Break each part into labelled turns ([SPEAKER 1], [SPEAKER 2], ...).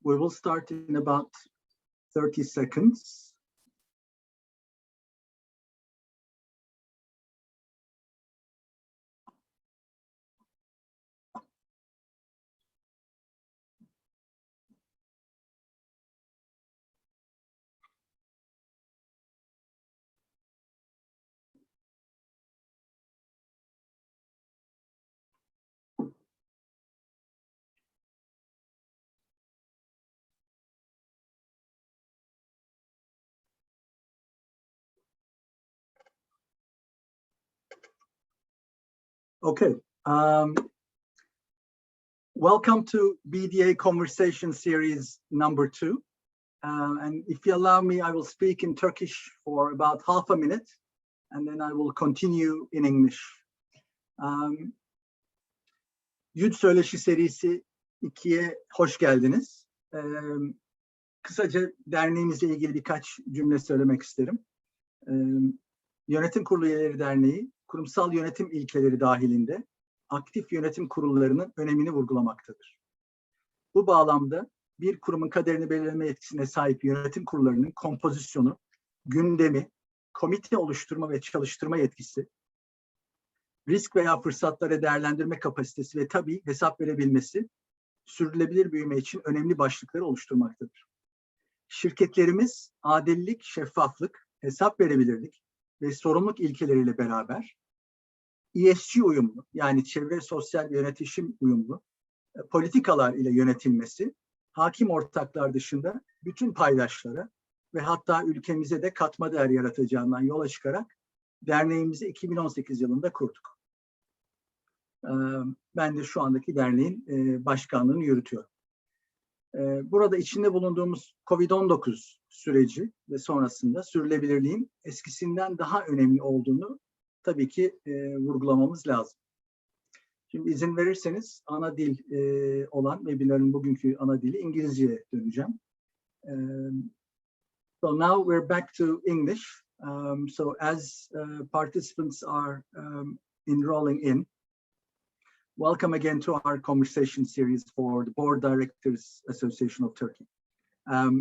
[SPEAKER 1] We will start in about 30 seconds. Okay, welcome to BDA Conversation Series number 2. And if you allow me, I will speak in Turkish for about half a minute, and then I will continue in English. Yüz Söyleşi serisi 2'ye hoş geldiniz. Kısaca derneğimizle ilgili birkaç cümle söylemek isterim. Yönetim Kurulu Üyeleri Derneği, kurumsal yönetim ilkeleri dahilinde aktif yönetim kurullarının önemini vurgulamaktadır. Bu bağlamda bir kurumun kaderini belirleme yetkisine sahip yönetim kurullarının kompozisyonu, gündemi, komite oluşturma ve çalıştırma yetkisi, risk veya fırsatları değerlendirme kapasitesi ve tabii hesap verebilmesi, sürdürülebilir büyüme için önemli başlıkları oluşturmaktadır. Şirketlerimiz adillik, şeffaflık, hesap verebilirlik ve sorumluluk ilkeleriyle beraber ESG uyumlu, yani çevre sosyal yönetişim uyumlu politikalar ile yönetilmesi, hakim ortaklar dışında bütün paydaşlara ve hatta ülkemize de katma değer yaratacağından yola çıkarak derneğimizi 2018 yılında kurduk. Ben de şu andaki derneğin başkanlığını yürütüyorum. Burada içinde bulunduğumuz COVID-19 süreci ve sonrasında sürdürülebilirliğin eskisinden daha önemli olduğunu tabii ki vurgulamamız lazım. Şimdi izin verirseniz ana dil olan webinarın bugünkü ana dili İngilizce'ye döneceğim. So now we're back to English. So as participants are enrolling in, welcome again to our conversation series for the Board Directors Association of Turkey.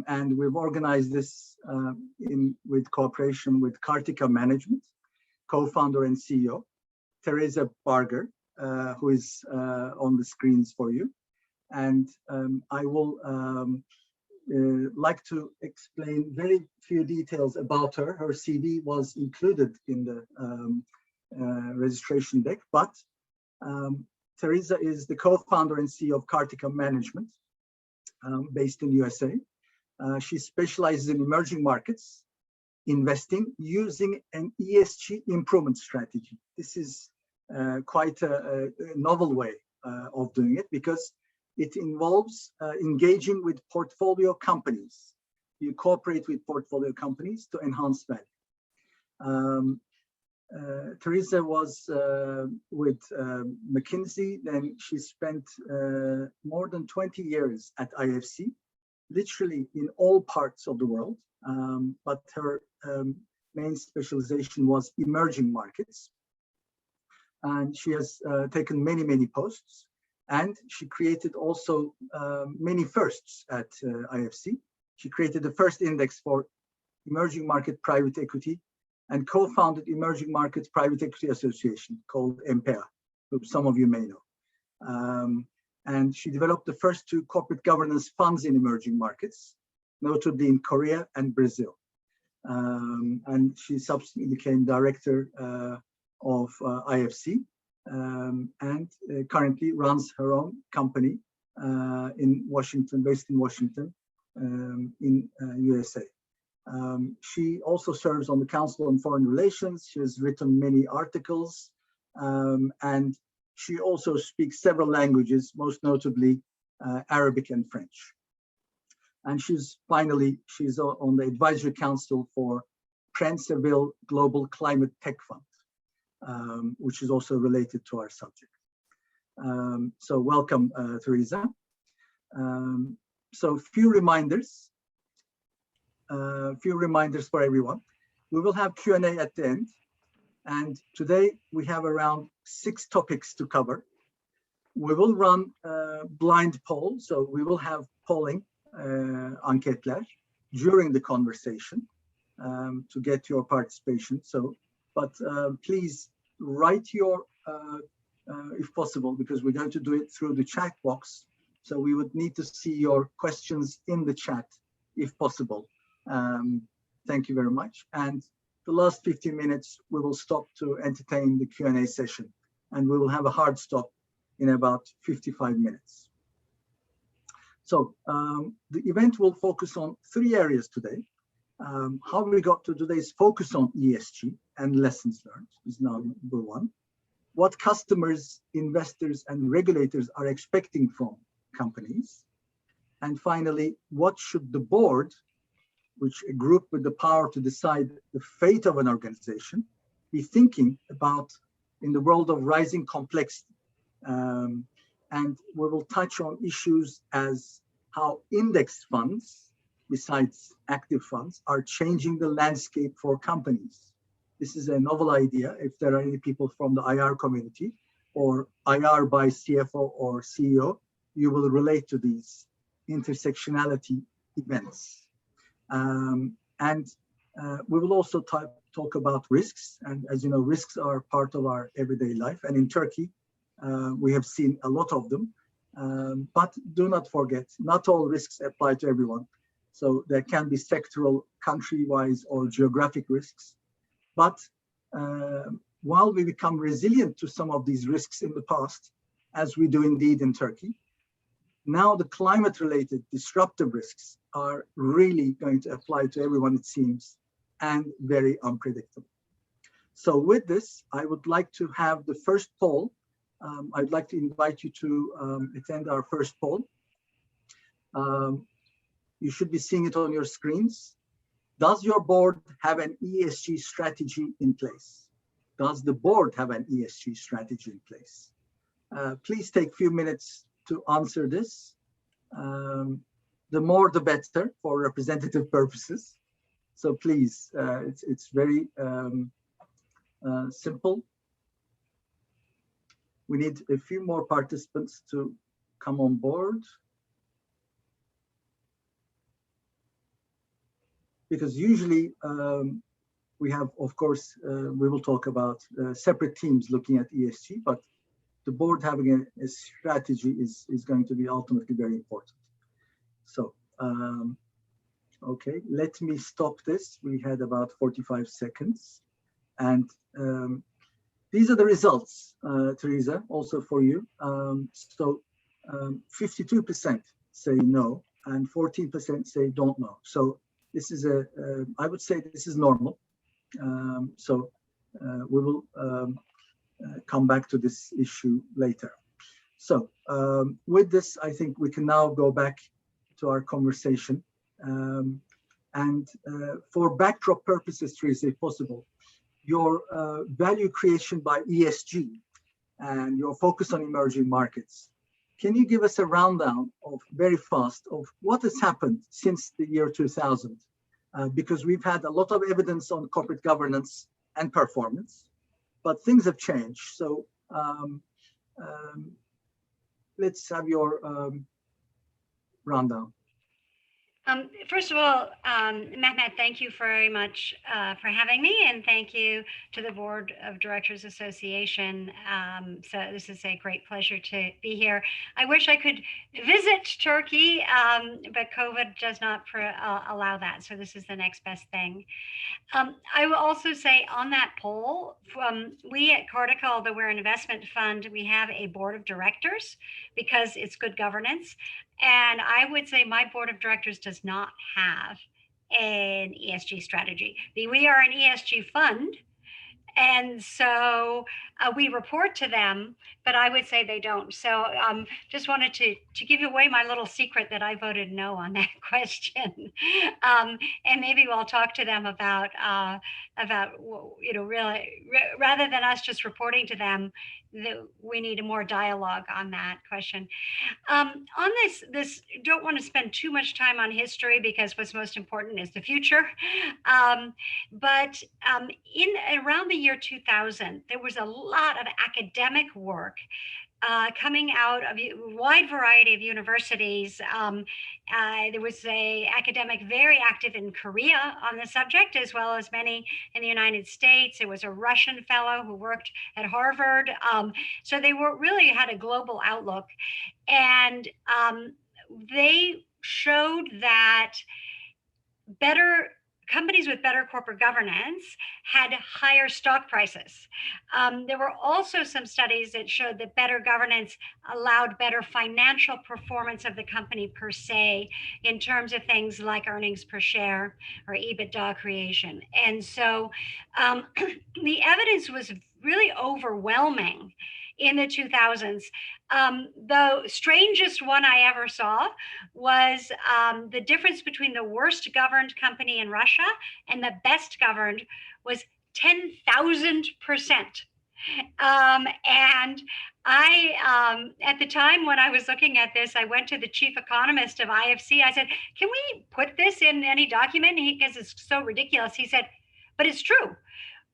[SPEAKER 1] And we've organized this with cooperation with Cartica Management, co-founder and CEO, Teresa Barger, who is on the screens for you. And I will like to explain very few details about her. Her CV was included in the registration deck, but Teresa is the co-founder and CEO of Cartica Management, based in USA. She specializes in emerging markets, investing using an ESG improvement strategy. This is quite a novel way of doing it because it involves engaging with portfolio companies. You cooperate with portfolio companies to enhance value. Teresa was with McKinsey, then she spent more than 20 years at IFC, literally in all parts of the world, but her main specialization was emerging markets. And she has taken many posts, and she created also many firsts at IFC. She created the first index for emerging market private equity and co-founded Emerging Markets Private Equity Association called MPA, who some of you may know. And she developed the first 2 corporate governance funds in emerging markets, notably in Korea and Brazil. And she subsequently became director of IFC and currently runs her own company in Washington, based in Washington, in USA. She also serves on the Council on Foreign Relations. She has written many articles, and she also speaks several languages, most notably Arabic and French. And she's on the advisory council for Prensipleri Global Climate Tech Fund, which is also related to our subject. So welcome, Teresa. So few reminders for everyone. We will have Q&A at the end. And today we have around 6 topics to cover. We will run a blind poll. So we will have polling anketler during the conversation to get your participation. So, but please write your, if possible, because we're going to do it through the chat box. So we would need to see your questions in the chat, if possible. Thank you very much. And the last 15 minutes, we will stop to entertain the Q&A session, and we will have a hard stop in about 55 minutes. So the event will focus on 3 areas today. How we got to today's focus on ESG and lessons learned is now number 1. What customers, investors, and regulators are expecting from companies. And finally, what should the board, which a group with the power to decide the fate of an organization, be thinking about in the world of rising complexity. And we will touch on issues as how index funds, besides active funds, are changing the landscape for companies. This is a novel idea. If there are any people from the IR community or IR by CFO or CEO, you will relate to these intersectionality events. We will also talk about risks. And as you know, risks are part of our everyday life. And in Turkey, we have seen a lot of them. But do not forget, not all risks apply to everyone. So there can be sectoral, country-wise, or geographic risks. But while we become resilient to some of these risks in the past, as we do indeed in Turkey, now the climate-related disruptive risks are really going to apply to everyone, it seems, and very unpredictable. So with this, I would like to have the first poll. I'd like to invite you to attend our first poll. You should be seeing it on your screens. Does your board have an ESG strategy in place? Does the board have an ESG strategy in place? Please take a few minutes to answer this. The more the better for representative purposes. So please, it's very simple. We need a few more participants to come on board. Because usually we have, of course, we will talk about separate teams looking at ESG, but the board having a strategy is going to be ultimately very important. So, okay, let me stop this. We had about 45 seconds. And these are the results, Teresa, also for you. 52% say no, and 14% say don't know. So this is I would say this is normal. We will come back to this issue later. So with this, I think we can now go back to our conversation. For backdrop purposes, Teresa, if possible, your value creation by ESG and your focus on emerging markets, can you give us a rundown of very fast of what has happened since the year 2000? Because we've had a lot of evidence on corporate governance and performance, but things have changed. So let's have your rundown.
[SPEAKER 2] First of all, Mehmet, thank you very much for having me, and thank you to the Board of Directors Association. So this is a great pleasure to be here. I wish I could visit Turkey, but COVID does not allow that. So this is the next best thing. I will also say on that poll, we at Cartica, although we're an investment fund, we have a board of directors because it's good governance. And I would say my board of directors does not have an ESG strategy. We are an ESG fund. And so we report to them, but I would say they don't. So just wanted to give away my little secret that I voted no on that question. And maybe we'll talk to them about really, rather than us just reporting to them, we need a more dialogue on that question. On this don't want to spend too much time on history because what's most important is the future. But in around the year 2000, there was a lot of academic work coming out of a wide variety of universities. There was an academic very active in Korea on the subject, as well as many in the United States. There was a Russian fellow who worked at Harvard. So they really had a global outlook. And they showed that companies with better corporate governance had higher stock prices. There were also some studies that showed that better governance allowed better financial performance of the company per se, in terms of things like earnings per share or EBITDA creation. And so the evidence was really overwhelming in the 2000s. The strangest one I ever saw was the difference between the worst governed company in Russia and the best governed was 10,000%. And I, at the time when I was looking at this, I went to the chief economist of IFC. I said, can we put this in any document? Because it's so ridiculous. He said, but it's true.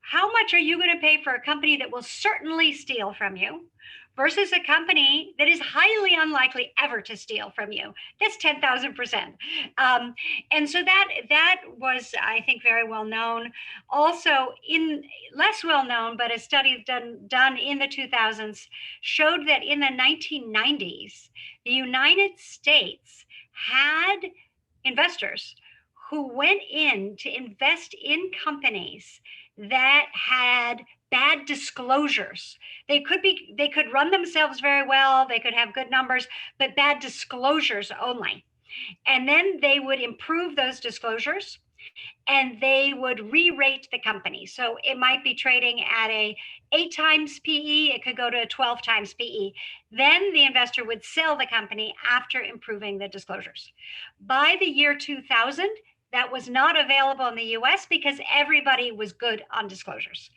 [SPEAKER 2] How much are you going to pay for a company that will certainly steal from you versus a company that is highly unlikely ever to steal from you? That's 10,000%. And so that was, I think, very well known. Also, in less well known, but a study done in the 2000s showed that in the 1990s, the United States had investors who went in to invest in companies that had bad disclosures. They could run themselves very well, they could have good numbers, but bad disclosures only. And then they would improve those disclosures and they would re-rate the company. So it might be trading at a 8 times PE, it could go to a 12 times PE. Then the investor would sell the company after improving the disclosures. By the year 2000, that was not available in the US because everybody was good on disclosures.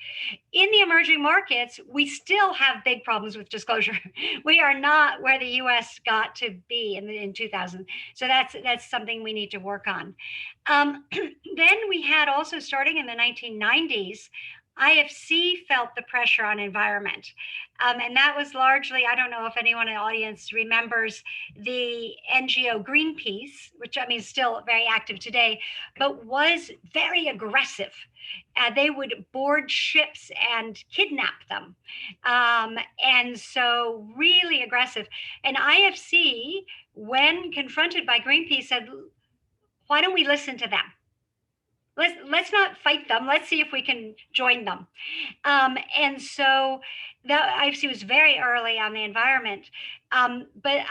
[SPEAKER 2] In the emerging markets, we still have big problems with disclosure. We are not where the US got to be in 2000. So that's something we need to work on. Then we had also, starting in the 1990s, IFC felt the pressure on environment. And that was largely, I don't know if anyone in the audience remembers the NGO Greenpeace, which I mean is still very active today, but was very aggressive. They would board ships and kidnap them. And so really aggressive. And IFC, when confronted by Greenpeace, said, why don't we listen to them? Let's not fight them. Let's see if we can join them. And so that IFC was very early on the environment. But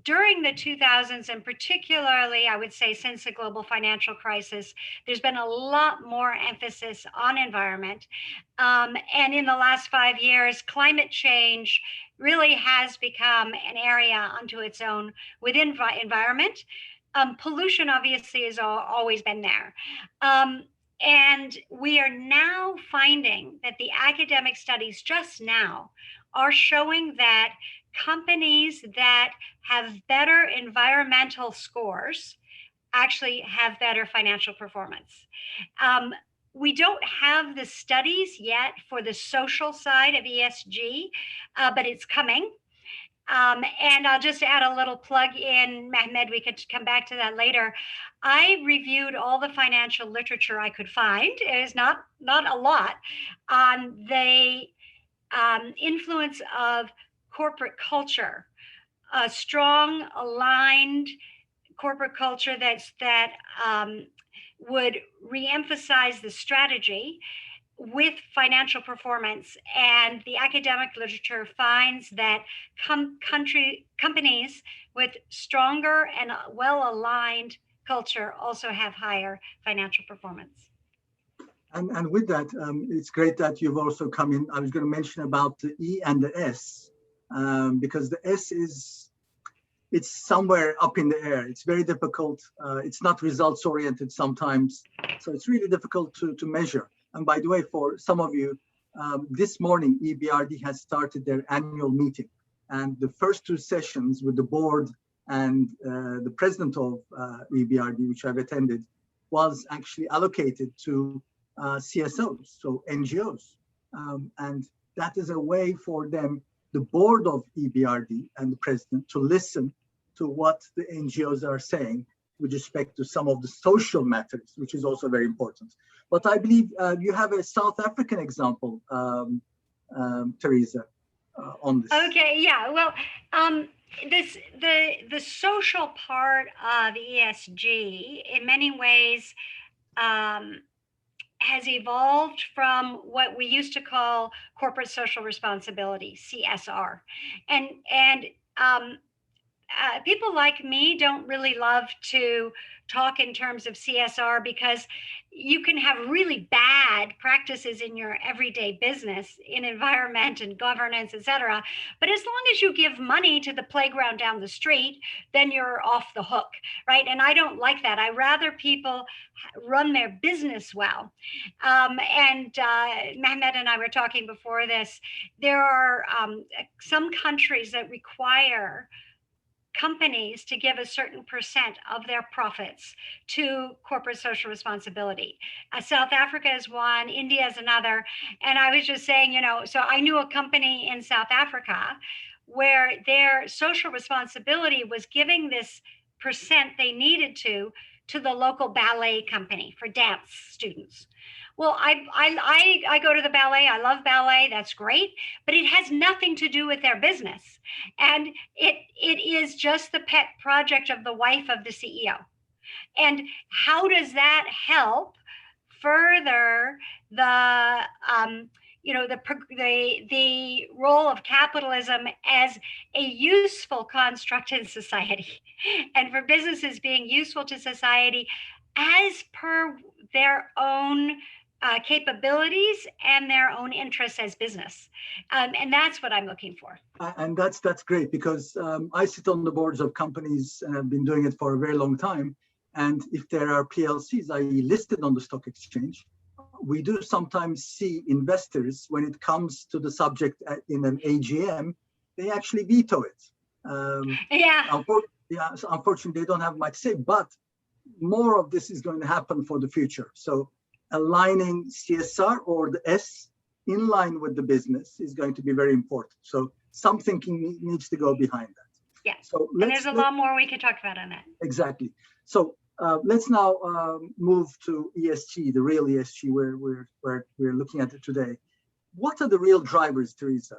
[SPEAKER 2] during the 2000s, and particularly, I would say since the global financial crisis, there's been a lot more emphasis on environment. And in the last 5 years, climate change really has become an area unto its own within environment. Pollution obviously has always been there. And we are now finding that the academic studies just now are showing that companies that have better environmental scores actually have better financial performance. We don't have the studies yet for the social side of ESG, but it's coming. And I'll just add a little plug in, Mehmed, we could come back to that later. I reviewed all the financial literature I could find. It is not a lot on the influence of corporate culture, a strong, aligned corporate culture that would reemphasize the strategy with financial performance. And the academic literature finds that companies with stronger and well-aligned culture also have higher financial performance.
[SPEAKER 1] And with that, it's great that you've also come in. I was going to mention about the E and the S, because the S it's somewhere up in the air. It's very difficult. It's not results oriented sometimes. So it's really difficult to measure. And by the way, for some of you, this morning, EBRD has started their annual meeting. And the first 2 sessions with the board and the president of EBRD, which I've attended, was actually allocated to CSOs, so NGOs. And that is a way for them the board of EBRD and the president to listen to what the NGOs are saying with respect to some of the social matters, which is also very important. But I believe you have a South African example, Teresa, on this.
[SPEAKER 2] Okay, yeah. Well, the social part of ESG in many ways has evolved from what we used to call corporate social responsibility, CSR, and people like me don't really love to talk in terms of CSR because you can have really bad practices in your everyday business in environment and governance, et cetera. But as long as you give money to the playground down the street, then you're off the hook, right? And I don't like that. I rather people run their business well. Mehmet and I were talking before this. There are some countries that require companies to give a certain percent of their profits to corporate social responsibility. South Africa is one, India is another. And I was just saying, so I knew a company in South Africa where their social responsibility was giving this percent they needed to the local ballet company for dance students. Well, I go to the ballet. I love ballet. That's great. But it has nothing to do with their business. And it is just the pet project of the wife of the CEO. And how does that help further the role of capitalism as a useful construct in society, and for businesses being useful to society as per their own capabilities and their own interests as business, and that's what I'm looking for.
[SPEAKER 1] And that's great, because I sit on the boards of companies and I've been doing it for a very long time. And if there are PLCs, i.e. listed on the stock exchange, we do sometimes see investors, when it comes to the subject in an AGM, they actually veto it. Unfortunately, they don't have much say, but more of this is going to happen for the future. So aligning CSR, or the S, in line with the business is going to be very important. So some thinking needs to go behind that.
[SPEAKER 2] Yeah, so and there's a lot more we could talk about on that.
[SPEAKER 1] Exactly. So let's now move to ESG, the real ESG, where we're looking at it today. What are the real drivers, Teresa?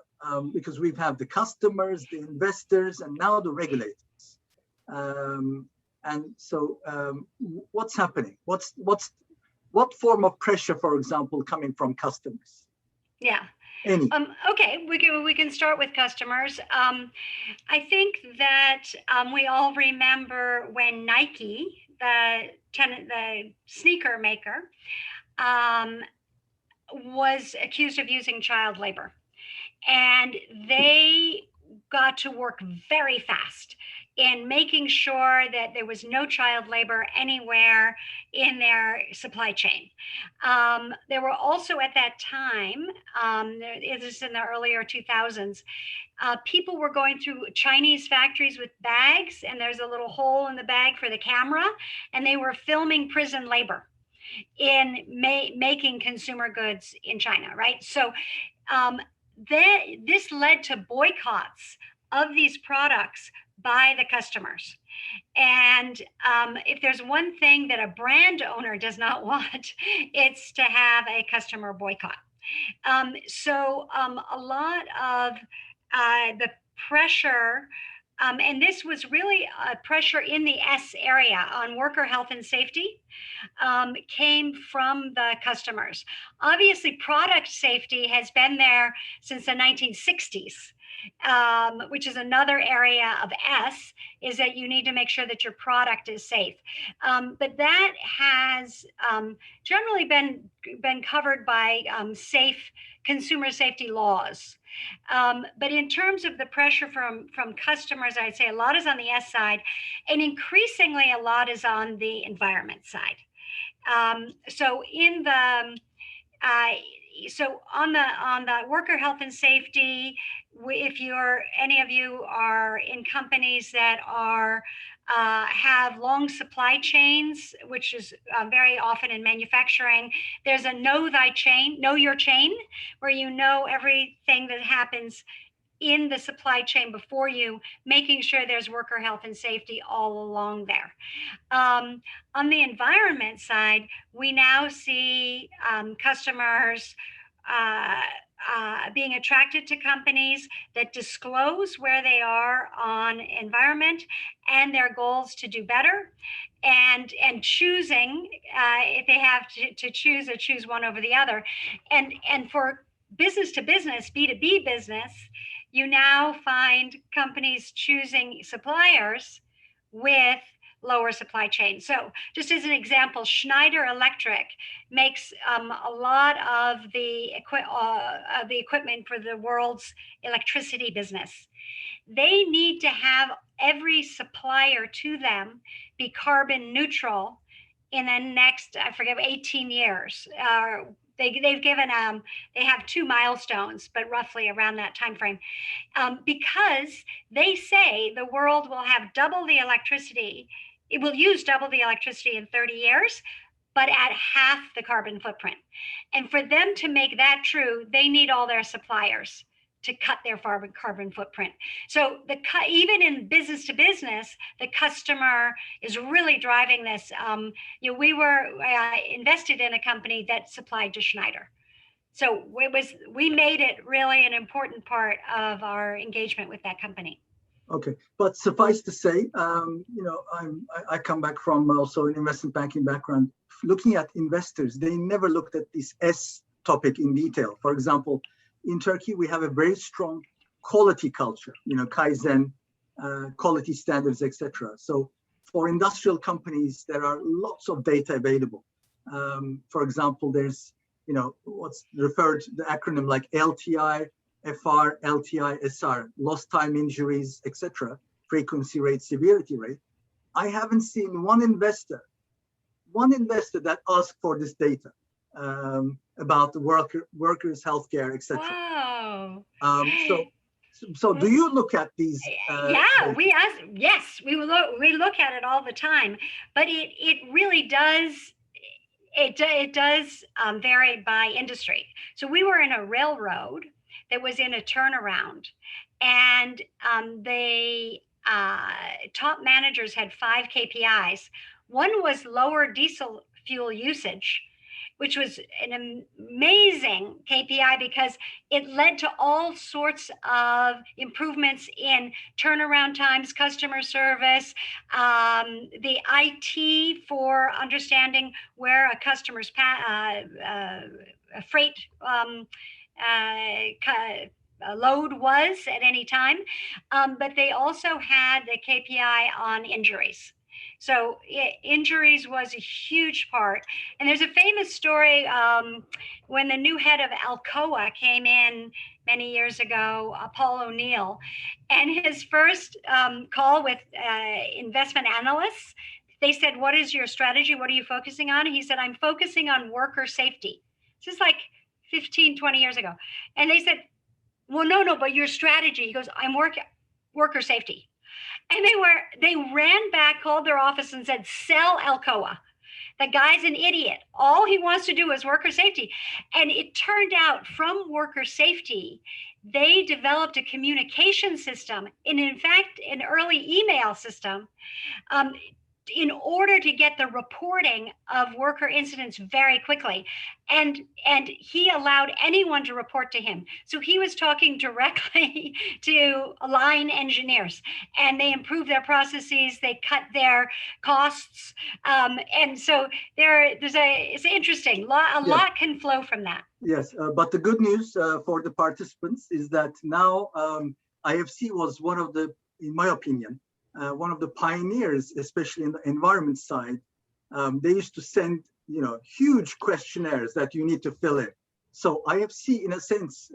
[SPEAKER 1] Because we have the customers, the investors, and now the regulators. And so, what's happening? What form of pressure, for example, coming from customers?
[SPEAKER 2] Yeah.
[SPEAKER 1] Any?
[SPEAKER 2] Okay, we can start with customers. I think that we all remember when Nike, the sneaker maker, was accused of using child labor, and they got to work very fast in making sure that there was no child labor anywhere in their supply chain. There were also at that time, it was in the earlier 2000s, people were going through Chinese factories with bags, and there's a little hole in the bag for the camera, and they were filming prison labor in making consumer goods in China, right? So this led to boycotts of these products by the customers. And if there's one thing that a brand owner does not want, it's to have a customer boycott. So a lot of the pressure, and this was really a pressure in the S area on worker health and safety, came from the customers. Obviously, product safety has been there since the 1960s. Which is another area of S, is that you need to make sure that your product is safe. But that has generally been covered by consumer safety laws. But in terms of the pressure from customers, I'd say a lot is on the S side, and increasingly a lot is on the environment side. So on the worker health and safety, if any of you are in companies that have long supply chains, which is very often in manufacturing, there's a know your chain, where you know everything that happens in the supply chain before you, making sure there's worker health and safety all along there. On the environment side, we now see customers being attracted to companies that disclose where they are on environment and their goals to do better, and choosing if they have to choose one over the other. And for business to business, B2B business, you now find companies choosing suppliers with lower supply chain. So just as an example, Schneider Electric makes a lot of the equipment for the world's electricity business. They need to have every supplier to them be carbon neutral in the next, I forget, 18 years. They've given they have 2 milestones, but roughly around that time frame, because they say the world will have double the electricity. It will use double the electricity in 30 years, but at half the carbon footprint. And for them to make that true, they need all their suppliers to cut their carbon footprint. So even in business to business, the customer is really driving this. We were invested in a company that supplied to Schneider. So we made it really an important part of our engagement with that company.
[SPEAKER 1] Okay, but suffice to say, I come back from also an investment banking background. Looking at investors, they never looked at this S topic in detail. For example, in Turkey, we have a very strong quality culture, Kaizen, quality standards, etc. So for industrial companies, there are lots of data available. For example, there's, what's referred to the acronym like LTI, FR, LTI, SR, lost time injuries, etc., frequency rate, severity rate. I haven't seen one investor that asked for this data about the workers' healthcare, etc.
[SPEAKER 2] Wow.
[SPEAKER 1] So do you look at these?
[SPEAKER 2] Yes, we look at it all the time, but it really does. It does vary by industry. So we were in a railroad that was in a turnaround, and the top managers had 5 KPIs. One was lower diesel fuel usage, which was an amazing KPI because it led to all sorts of improvements in turnaround times, customer service, the IT for understanding where a customer's freight load was at any time. But they also had the KPI on injuries. So injuries was a huge part. And there's a famous story when the new head of Alcoa came in many years ago, Paul O'Neill, and his first call with investment analysts, they said, "What is your strategy? What are you focusing on?" He said, "I'm focusing on worker safety." This is like 15, 20 years ago. And they said, "Well, no, but your strategy." He goes, "I'm worker safety." And they ran back, called their office and said, "Sell Alcoa. The guy's an idiot. All he wants to do is worker safety." And it turned out from worker safety, they developed a communication system, and in fact, an early email system, in order to get the reporting of worker incidents very quickly. And he allowed anyone to report to him. So he was talking directly to line engineers, and they improved their processes, they cut their costs. And so it's interesting. A lot can flow from that.
[SPEAKER 1] Yes, but the good news for the participants is that now IFC was one of the, in my opinion, one of the pioneers, especially in the environment side. They used to send, huge questionnaires that you need to fill in. So IFC, in a sense,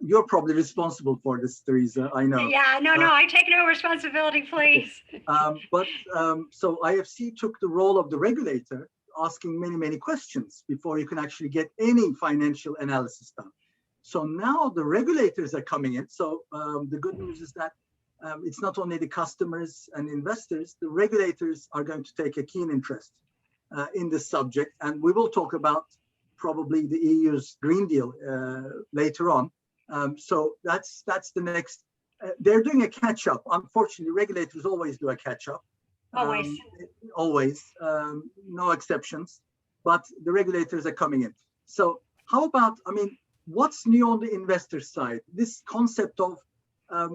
[SPEAKER 1] you're probably responsible for this, Teresa, I know.
[SPEAKER 2] Yeah, no, I take no responsibility, please.
[SPEAKER 1] So IFC took the role of the regulator, asking many questions before you can actually get any financial analysis done. So now the regulators are coming in. So the good news is that it's not only the customers and investors, the regulators are going to take a keen interest in this subject. And we will talk about probably the EU's Green Deal later on. So that's the next. They're doing a catch-up. Unfortunately, regulators always do a catch-up.
[SPEAKER 2] Always.
[SPEAKER 1] Always, no exceptions. But the regulators are coming in. So how about, I mean, what's new on the investor side? This concept of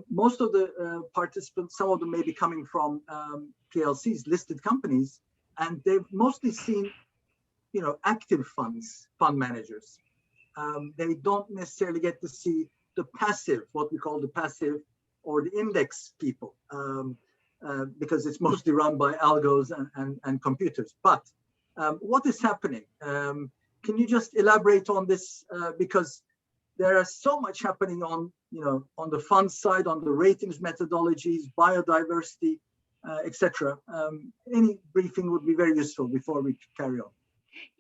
[SPEAKER 1] most of the participants, some of them may be coming from PLCs, listed companies, and they've mostly seen, active funds, fund managers. They don't necessarily get to see the passive, what we call the passive or the index people, because it's mostly run by algos and computers. But what is happening? Can you just elaborate on this? Because there is so much happening on the fund side, on the ratings methodologies, biodiversity, etc. Any briefing would be very useful before we carry on.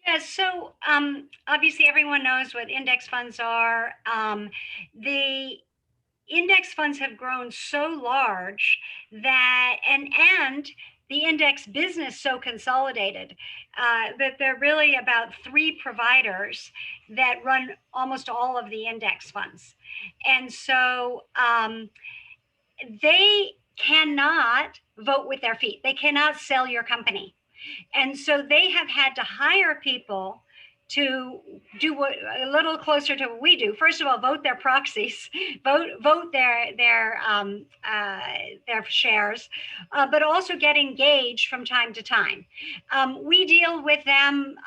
[SPEAKER 2] Yeah, so obviously everyone knows what index funds are. The index funds have grown so large that, and the index business so consolidated that there are really about 3 providers that run almost all of the index funds. And so they cannot vote with their feet. They cannot sell your company. And so they have had to hire people to do what a little closer to what we do. First of all, vote their proxies, vote their shares, but also get engaged from time to time. We deal with them,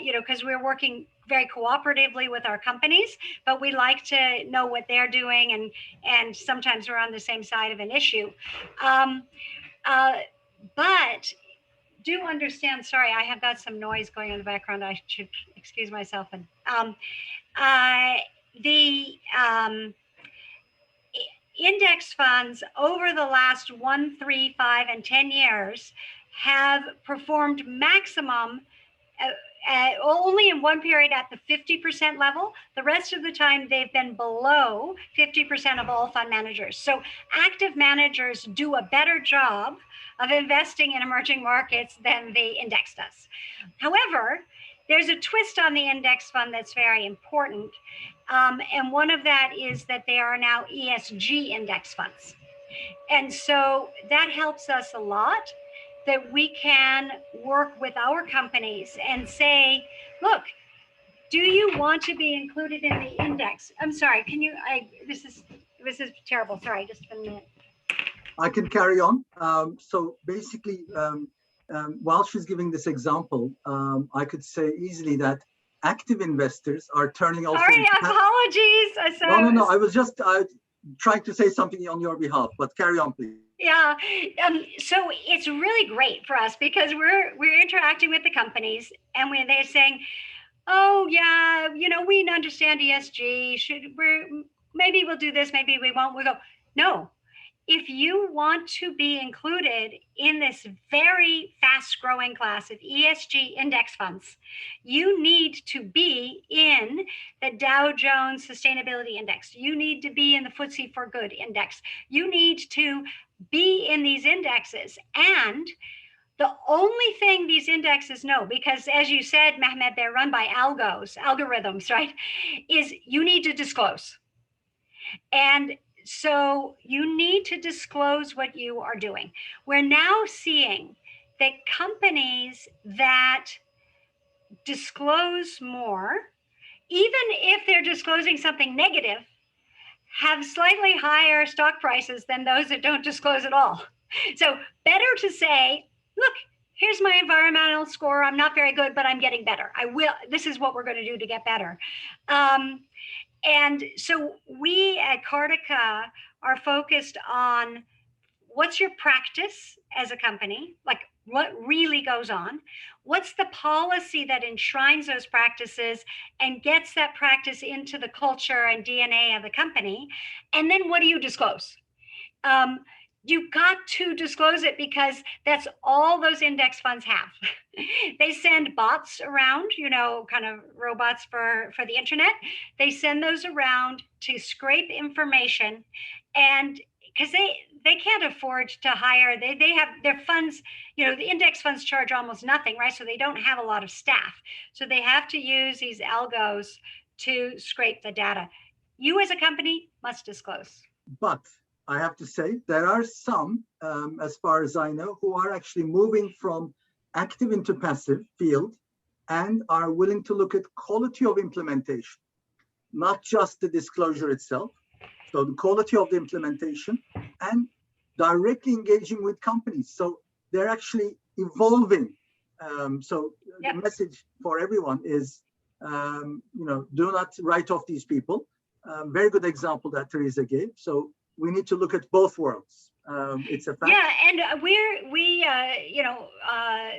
[SPEAKER 2] because we're working very cooperatively with our companies, but we like to know what they're doing, and sometimes we're on the same side of an issue. But do understand, sorry, I have got some noise going on in the background. I should excuse myself. And the index funds over the last 1, 3, 5, and 10 years have performed maximum only in one period at the 50% level. The rest of the time, they've been below 50% of all fund managers. So active managers do a better job of investing in emerging markets than the index does. However, there's a twist on the index fund that's very important. And one of that is that they are now ESG index funds. And so that helps us a lot, that we can work with our companies and say, look, do you want to be included in the index? I'm sorry, this is terrible. Sorry, just a minute.
[SPEAKER 1] I can carry on. So basically, while she's giving this example, I could say easily that active investors are turning also.
[SPEAKER 2] Sorry, apologies.
[SPEAKER 1] No. I was just trying to say something on your behalf, but carry on, please.
[SPEAKER 2] Yeah, so it's really great for us because we're interacting with the companies, and they're saying, oh yeah, we understand ESG. Maybe we'll do this, maybe we won't. We go, no. If you want to be included in this very fast-growing class of ESG index funds, you need to be in the Dow Jones Sustainability Index. You need to be in the FTSE for Good Index. You need to be in these indexes. And the only thing these indexes know, because as you said, Mehmet, they're run by algorithms, right, is you need to disclose. And so you need to disclose what you are doing. We're now seeing that companies that disclose more, even if they're disclosing something negative, have slightly higher stock prices than those that don't disclose at all. So better to say, look, here's my environmental score. I'm not very good, but I'm getting better. This is what we're going to do to get better. And so we at Cartica are focused on what's your practice as a company, like what really goes on, what's the policy that enshrines those practices and gets that practice into the culture and DNA of the company, and then what do you disclose? You've got to disclose it because that's all those index funds have. They send bots around, kind of robots for the internet. They send those around to scrape information, and because they can't afford to hire, they have their funds, the index funds charge almost nothing, right? So they don't have a lot of staff. So they have to use these algos to scrape the data. you as a company must disclose.
[SPEAKER 1] But I have to say, there are some, as far as I know, who are actually moving from active into passive field and are willing to look at quality of implementation, not just the disclosure itself. So the quality of the implementation and directly engaging with companies. So they're actually evolving. The message for everyone is, do not write off these people. Very good example that Teresa gave. So we need to look at both worlds. It's a fact.
[SPEAKER 2] Yeah, and we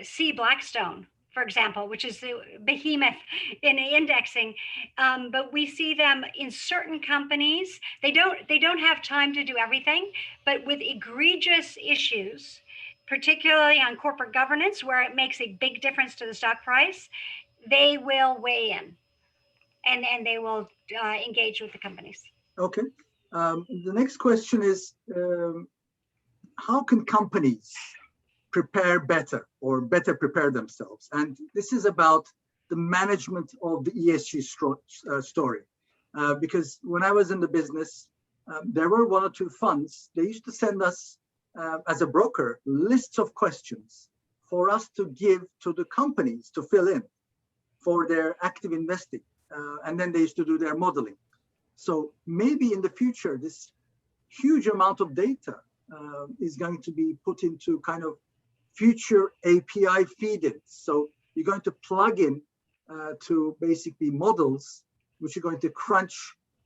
[SPEAKER 2] see Blackstone, for example, which is the behemoth in indexing, but we see them in certain companies. They don't have time to do everything, but with egregious issues, particularly on corporate governance, where it makes a big difference to the stock price, they will weigh in, and they will engage with the companies.
[SPEAKER 1] Okay. The next question is, how can companies prepare better or better prepare themselves? And this is about the management of the ESG story. Because when I was in the business, there were one or two funds. They used to send us, as a broker, lists of questions for us to give to the companies to fill in for their active investing. And then they used to do their modeling. So maybe in the future, this huge amount of data is going to be put into kind of future API feed-ins. So you're going to plug in to basically models, which are going to crunch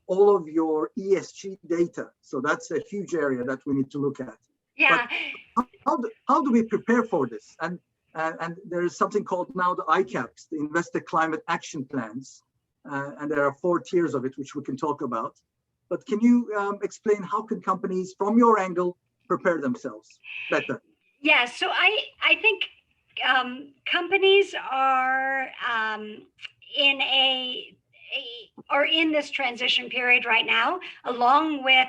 [SPEAKER 1] all of your ESG data. So that's a huge area that we need to look at.
[SPEAKER 2] Yeah.
[SPEAKER 1] But how do we prepare for this? And there is something called now the ICAPs, the Investor Climate Action Plans. And there are 4 tiers of it, which we can talk about. But can you explain how can companies, from your angle, prepare themselves better?
[SPEAKER 2] Yeah, so I think companies are in this transition period right now, along with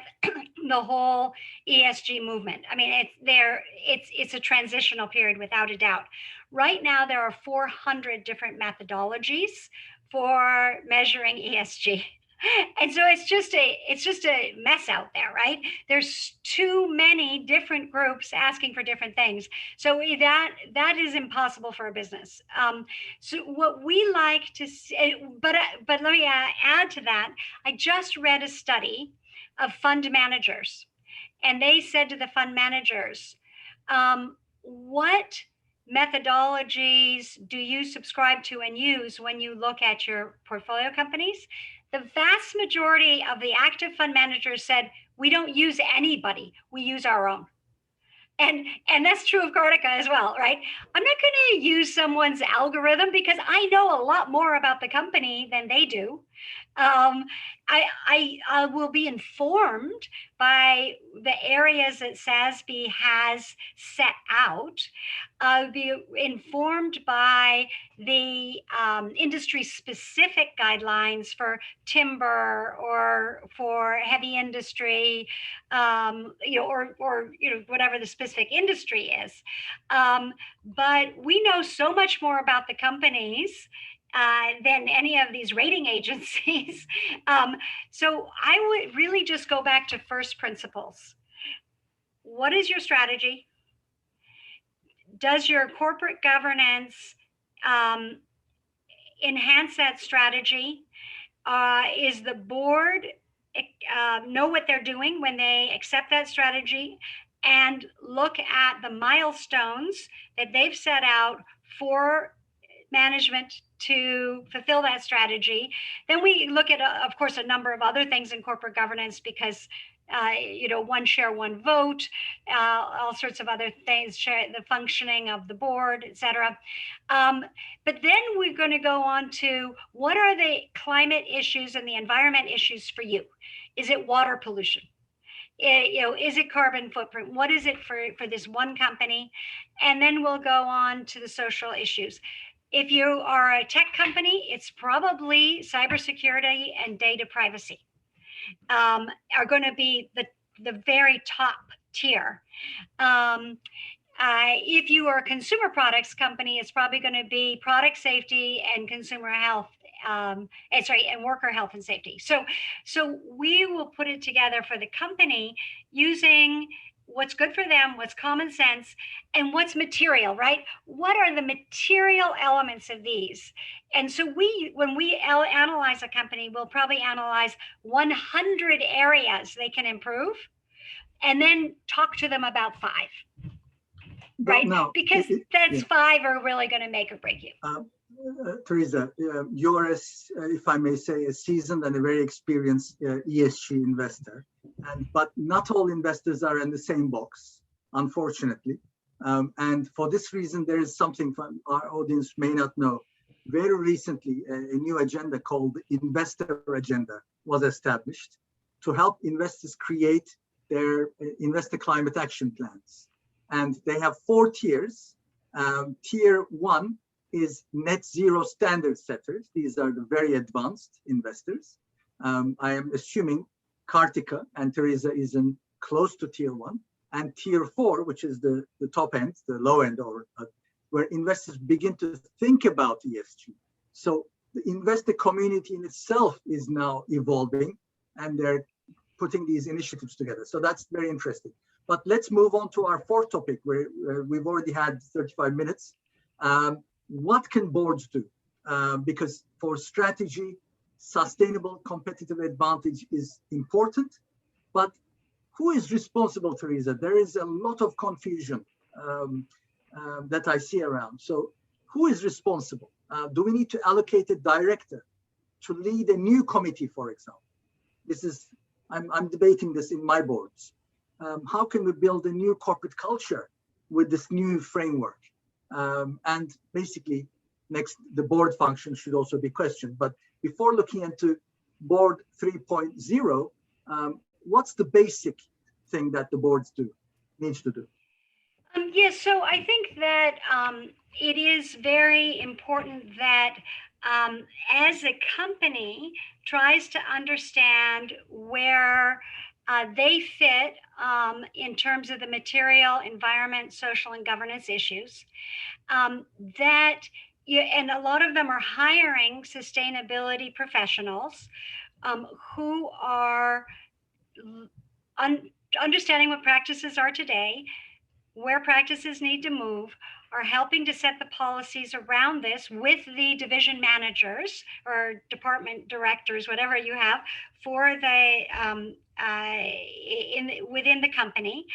[SPEAKER 2] the whole ESG movement. I mean, it's a transitional period without a doubt. Right now, there are 400 different methodologies for measuring ESG. And so it's just a mess out there, right? There's too many different groups asking for different things. So that is impossible for a business. So what we like to see, but let me add to that. I just read a study of fund managers, and they said to the fund managers, what methodologies do you subscribe to and use when you look at your portfolio companies? The vast majority of the active fund managers said, we don't use anybody, we use our own. And that's true of Cartica as well, right? I'm not going to use someone's algorithm because I know a lot more about the company than they do. I will be informed by the areas that SASB has set out. I'll be informed by the industry-specific guidelines for timber or for heavy industry, or whatever the specific industry is. But we know so much more about the companies than any of these rating agencies. So I would really just go back to first principles. What is your strategy? Does your corporate governance enhance that strategy? Is the board know what they're doing when they accept that strategy and look at the milestones that they've set out for management to fulfill that strategy? Then we look at, of course, a number of other things in corporate governance because, one share, one vote, all sorts of other things, the functioning of the board, et cetera. But then we're going to go on to what are the climate issues and the environment issues for you? Is it water pollution? Is it carbon footprint? What is it for this one company? And then we'll go on to the social issues. If you are a tech company, it's probably cybersecurity and data privacy are going to be the very top tier. If you are a consumer products company, it's probably going to be product safety and consumer health and worker health and safety. So we will put it together for the company using what's good for them, what's common sense, and what's material, right? What are the material elements of these? And so when we analyze a company, we'll probably analyze 100 areas they can improve, and then talk to them about 5, right?
[SPEAKER 1] Now,
[SPEAKER 2] because that's 5 are really going to make or break you.
[SPEAKER 1] Teresa, you're, if I may say, a seasoned and a very experienced ESG investor. But not all investors are in the same box, unfortunately. And for this reason, there is something our audience may not know. Very recently, a new agenda called Investor Agenda was established to help investors create their investor climate action plans. And they have 4 tiers. Tier 1 is net zero standard setters. These are the very advanced investors. I am assuming Cartica and Teresa is in close to tier 1. And tier 4, which is the top end, the low end, or where investors begin to think about ESG. So the investor community in itself is now evolving, and they're putting these initiatives together. So that's very interesting. But let's move on to our 4th topic, where we've already had 35 minutes. What can boards do? Because for strategy, sustainable competitive advantage is important, but who is responsible, Teresa? There is a lot of confusion that I see around. So who is responsible? Do we need to allocate a director to lead a new committee, for example? This is, I'm debating this in my boards. How can we build a new corporate culture with this new framework? And basically, next, the board function should also be questioned. But before looking into board 3.0, what's the basic thing that the boards needs to do?
[SPEAKER 2] Yes, so I think that it is very important that as a company tries to understand where they fit in terms of the material, environment, social, and governance issues, and a lot of them are hiring sustainability professionals who are understanding what practices are today, where practices need to move, are helping to set the policies around this with the division managers or department directors, whatever you have, for the within the company,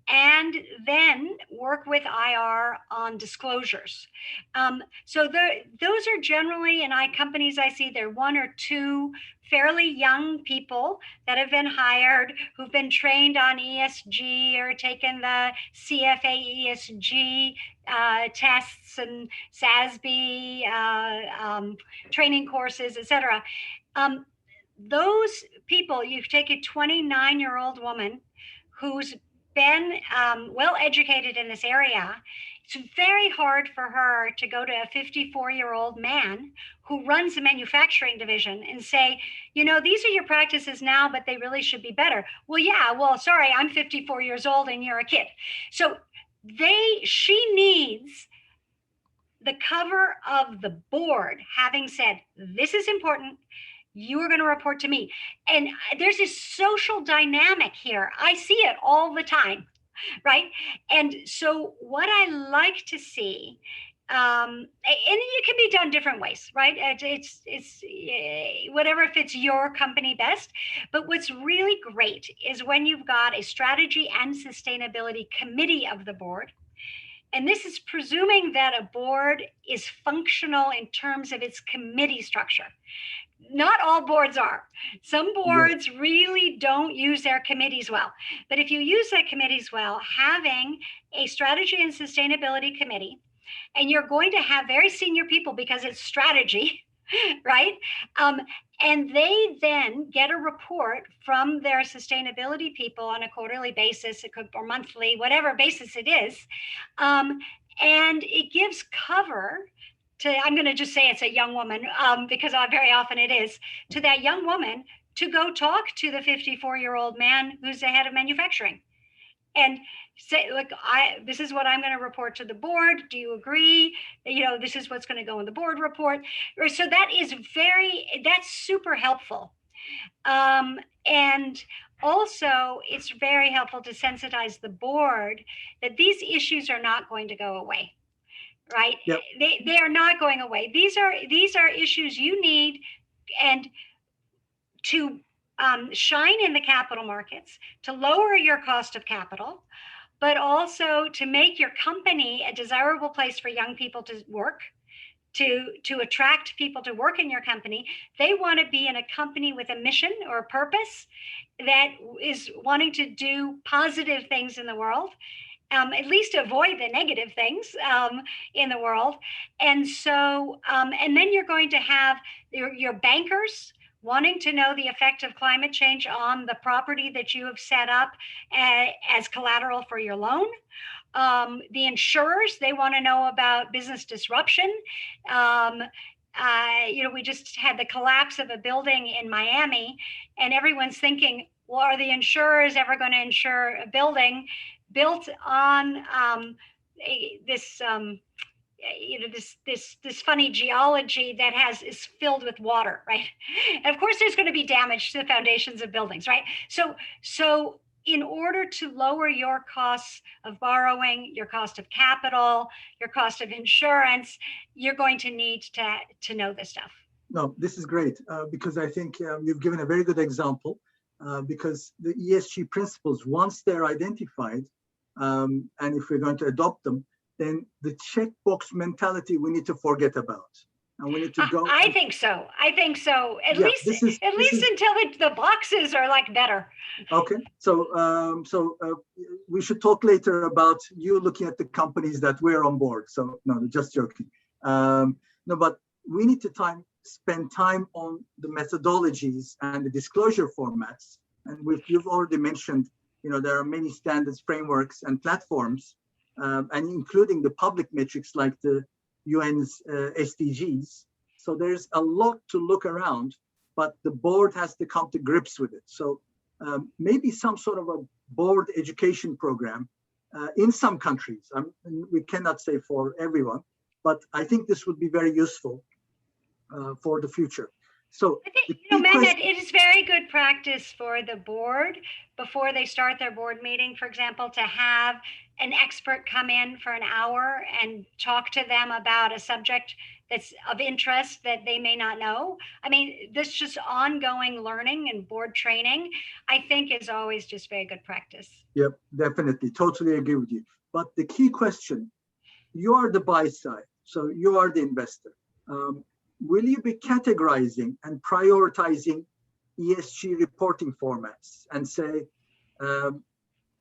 [SPEAKER 2] and then work with IR on disclosures. So those are generally, in companies I see, they're 1 or 2 fairly young people that have been hired, who've been trained on ESG or taken the CFA ESG tests and SASB training courses, etc. Those people, you take a 29-year-old woman who's been well educated in this area. It's very hard for her to go to a 54-year-old man who runs the manufacturing division and say, these are your practices now, but they really should be better. Well, sorry, I'm 54 years old and you're a kid. So she needs the cover of the board having said, this is important. You are going to report to me. And there's this social dynamic here. I see it all the time, right? And so what I like to see, and it can be done different ways, right? It's whatever fits your company best. But what's really great is when you've got a strategy and sustainability committee of the board. And this is presuming that a board is functional in terms of its committee structure. Not all boards are. Some boards really don't use their committees well. But if you use their committees well, having a strategy and sustainability committee, and you're going to have very senior people because it's strategy, right? And they then get a report from their sustainability people on a quarterly basis, or monthly, whatever basis it is. And it gives cover to, I'm going to just say it's a young woman, because very often it is, to that young woman to go talk to the 54-year-old man who's the head of manufacturing. and say, look, this is what I'm going to report to the board. Do you agree? This is what's going to go in the board report. So that's super helpful. And also, it's very helpful to sensitize the board that these issues are not going to go away, right?
[SPEAKER 1] Yep.
[SPEAKER 2] They are not going away. These are issues you need and to shine in the capital markets, to lower your cost of capital, but also to make your company a desirable place for young people to work, to attract people to work in your company. They want to be in a company with a mission or a purpose that is wanting to do positive things in the world, at least avoid the negative things in the world. And so, and then you're going to have your bankers wanting to know the effect of climate change on the property that you have set up as collateral for your loan. The insurers, they want to know about business disruption. We just had the collapse of a building in Miami, and everyone's thinking, well, are the insurers ever going to insure a building built on this funny geology that is filled with water, right? And of course, there's going to be damage to the foundations of buildings, right? So in order to lower your costs of borrowing, your cost of capital, your cost of insurance, you're going to need to know this stuff.
[SPEAKER 1] No, this is great because I think you've given a very good example because the ESG principles, once they're identified, and if we're going to adopt them, then the checkbox mentality we need to forget about. And we need to go.
[SPEAKER 2] I think so. At least until the boxes are like better.
[SPEAKER 1] Okay. So we should talk later about you looking at the companies that we're on board. So no, just joking. No, but we need to spend time on the methodologies and the disclosure formats. And you've already mentioned, there are many standards, frameworks, and platforms, and including the public metrics like the UN's SDGs. So there's a lot to look around, but the board has to come to grips with it. So maybe some sort of a board education program in some countries. We cannot say for everyone, but I think this would be very useful for the future. So
[SPEAKER 2] I think, Mehmet, it is very good practice for the board before they start their board meeting, for example, to have an expert come in for an hour and talk to them about a subject that's of interest that they may not know. I mean, this just ongoing learning and board training, I think, is always just very good practice.
[SPEAKER 1] Yep, definitely. Totally agree with you. But the key question, you are the buy side, so you are the investor. Will you be categorizing and prioritizing ESG reporting formats and say,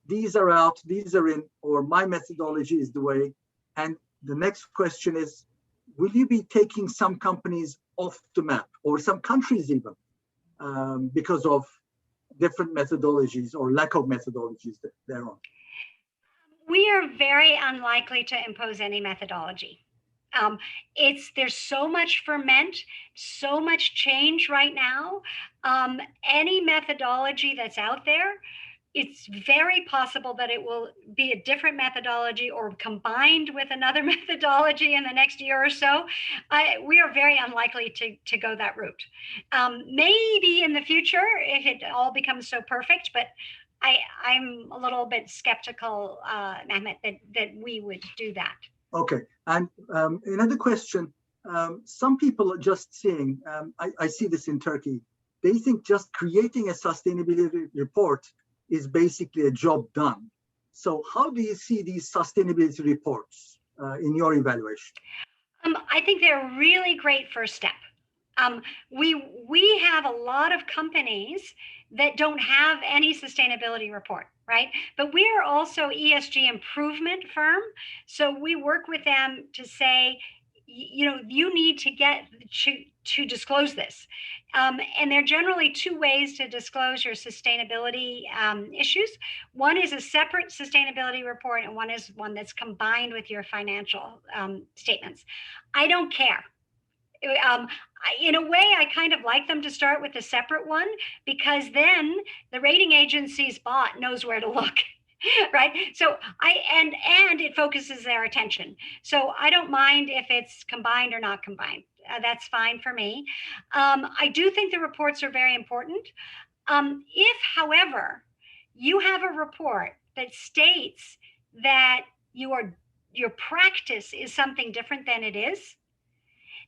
[SPEAKER 1] these are out, these are in, or my methodology is the way? And the next question is, will you be taking some companies off the map or some countries even because of different methodologies or lack of methodologies that they're on?
[SPEAKER 2] We are very unlikely to impose any methodology. There's so much ferment, so much change right now. Any methodology that's out there, it's very possible that it will be a different methodology or combined with another methodology in the next year or so. We are very unlikely to go that route. Maybe in the future, if it all becomes so perfect, but I'm a little bit skeptical, Mehmet, that we would do that.
[SPEAKER 1] Okay, and another question. Some people are just saying, I see this in Turkey, they think just creating a sustainability report is basically a job done. So how do you see these sustainability reports in your evaluation?
[SPEAKER 2] I think they're a really great first step. We have a lot of companies that don't have any sustainability report, right? But we are also ESG improvement firm. So we work with them to say, you need to get to disclose this. And there are generally two ways to disclose your sustainability issues. One is a separate sustainability report, and one is one that's combined with your financial statements. I don't care. In a way, I kind of like them to start with a separate one, because then the rating agency's bot knows where to look. right? So and it focuses their attention. So I don't mind if it's combined or not combined. That's fine for me. I do think the reports are very important. If, however, you have a report that states that your practice is something different than it is,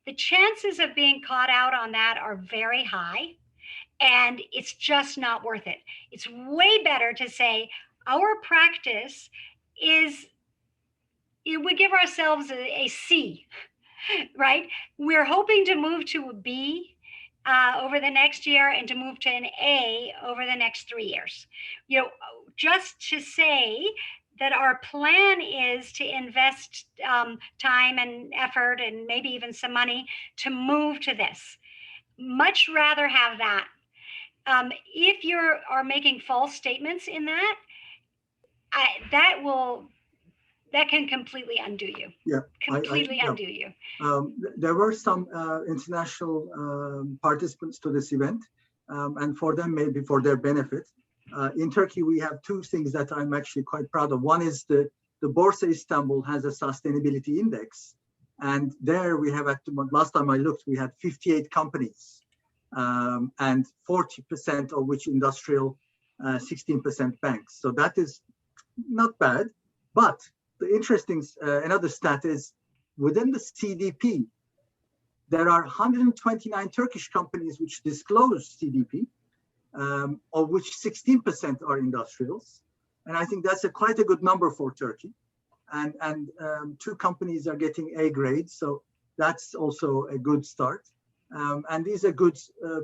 [SPEAKER 2] the chances of being caught out on that are very high, and it's just not worth it. It's way better to say our practice is, we give ourselves a C, right? We're hoping to move to a B over the next year and to move to an A over the next 3 years. Just to say that our plan is to invest time and effort and maybe even some money to move to this. Much rather have that. If you are making false statements in that, that can completely undo you.
[SPEAKER 1] Yeah,
[SPEAKER 2] completely undo you.
[SPEAKER 1] There were some international participants to this event, and for them, maybe for their benefit. In Turkey, we have two things that I'm actually quite proud of. One is the Borsa Istanbul has a sustainability index, and there we have, last time I looked, we had 58 companies, and 40% of which industrial, 16% banks. So that is not bad. But the interesting, another stat is within the CDP, there are 129 Turkish companies which disclose CDP, of which 16% are industrials. And I think that's quite a good number for Turkey. And two companies are getting A grades. So that's also a good start. And these are good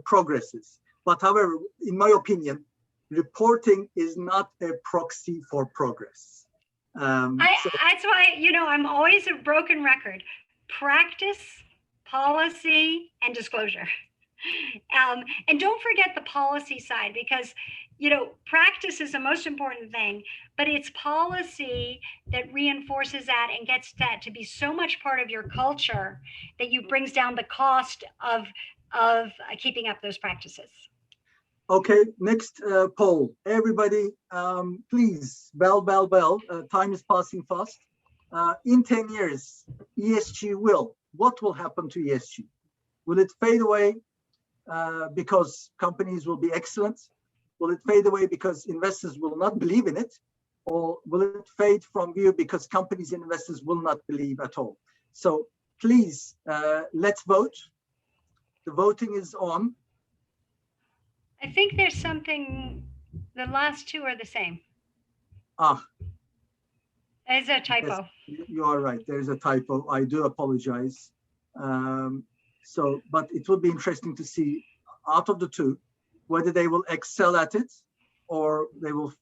[SPEAKER 1] progresses. But however, in my opinion, reporting is not a proxy for progress.
[SPEAKER 2] That's why, I'm always a broken record. Practice, policy, and disclosure. And don't forget the policy side, because practice is the most important thing, but it's policy that reinforces that and gets that to be so much part of your culture that you brings down the cost of keeping up those practices.
[SPEAKER 1] Okay, next poll. Everybody, please, bell. Time is passing fast. In 10 years, ESG what will happen to ESG? Will it fade away because companies will be excellent? Will it fade away because investors will not believe in it? Or will it fade from view because companies and investors will not believe at all? So please, let's vote. The voting is on.
[SPEAKER 2] I think there's something, the last two are the same. There's a typo.
[SPEAKER 1] Yes, you are right. There's a typo. I do apologize. But it will be interesting to see out of the two, whether they will excel at it or they will,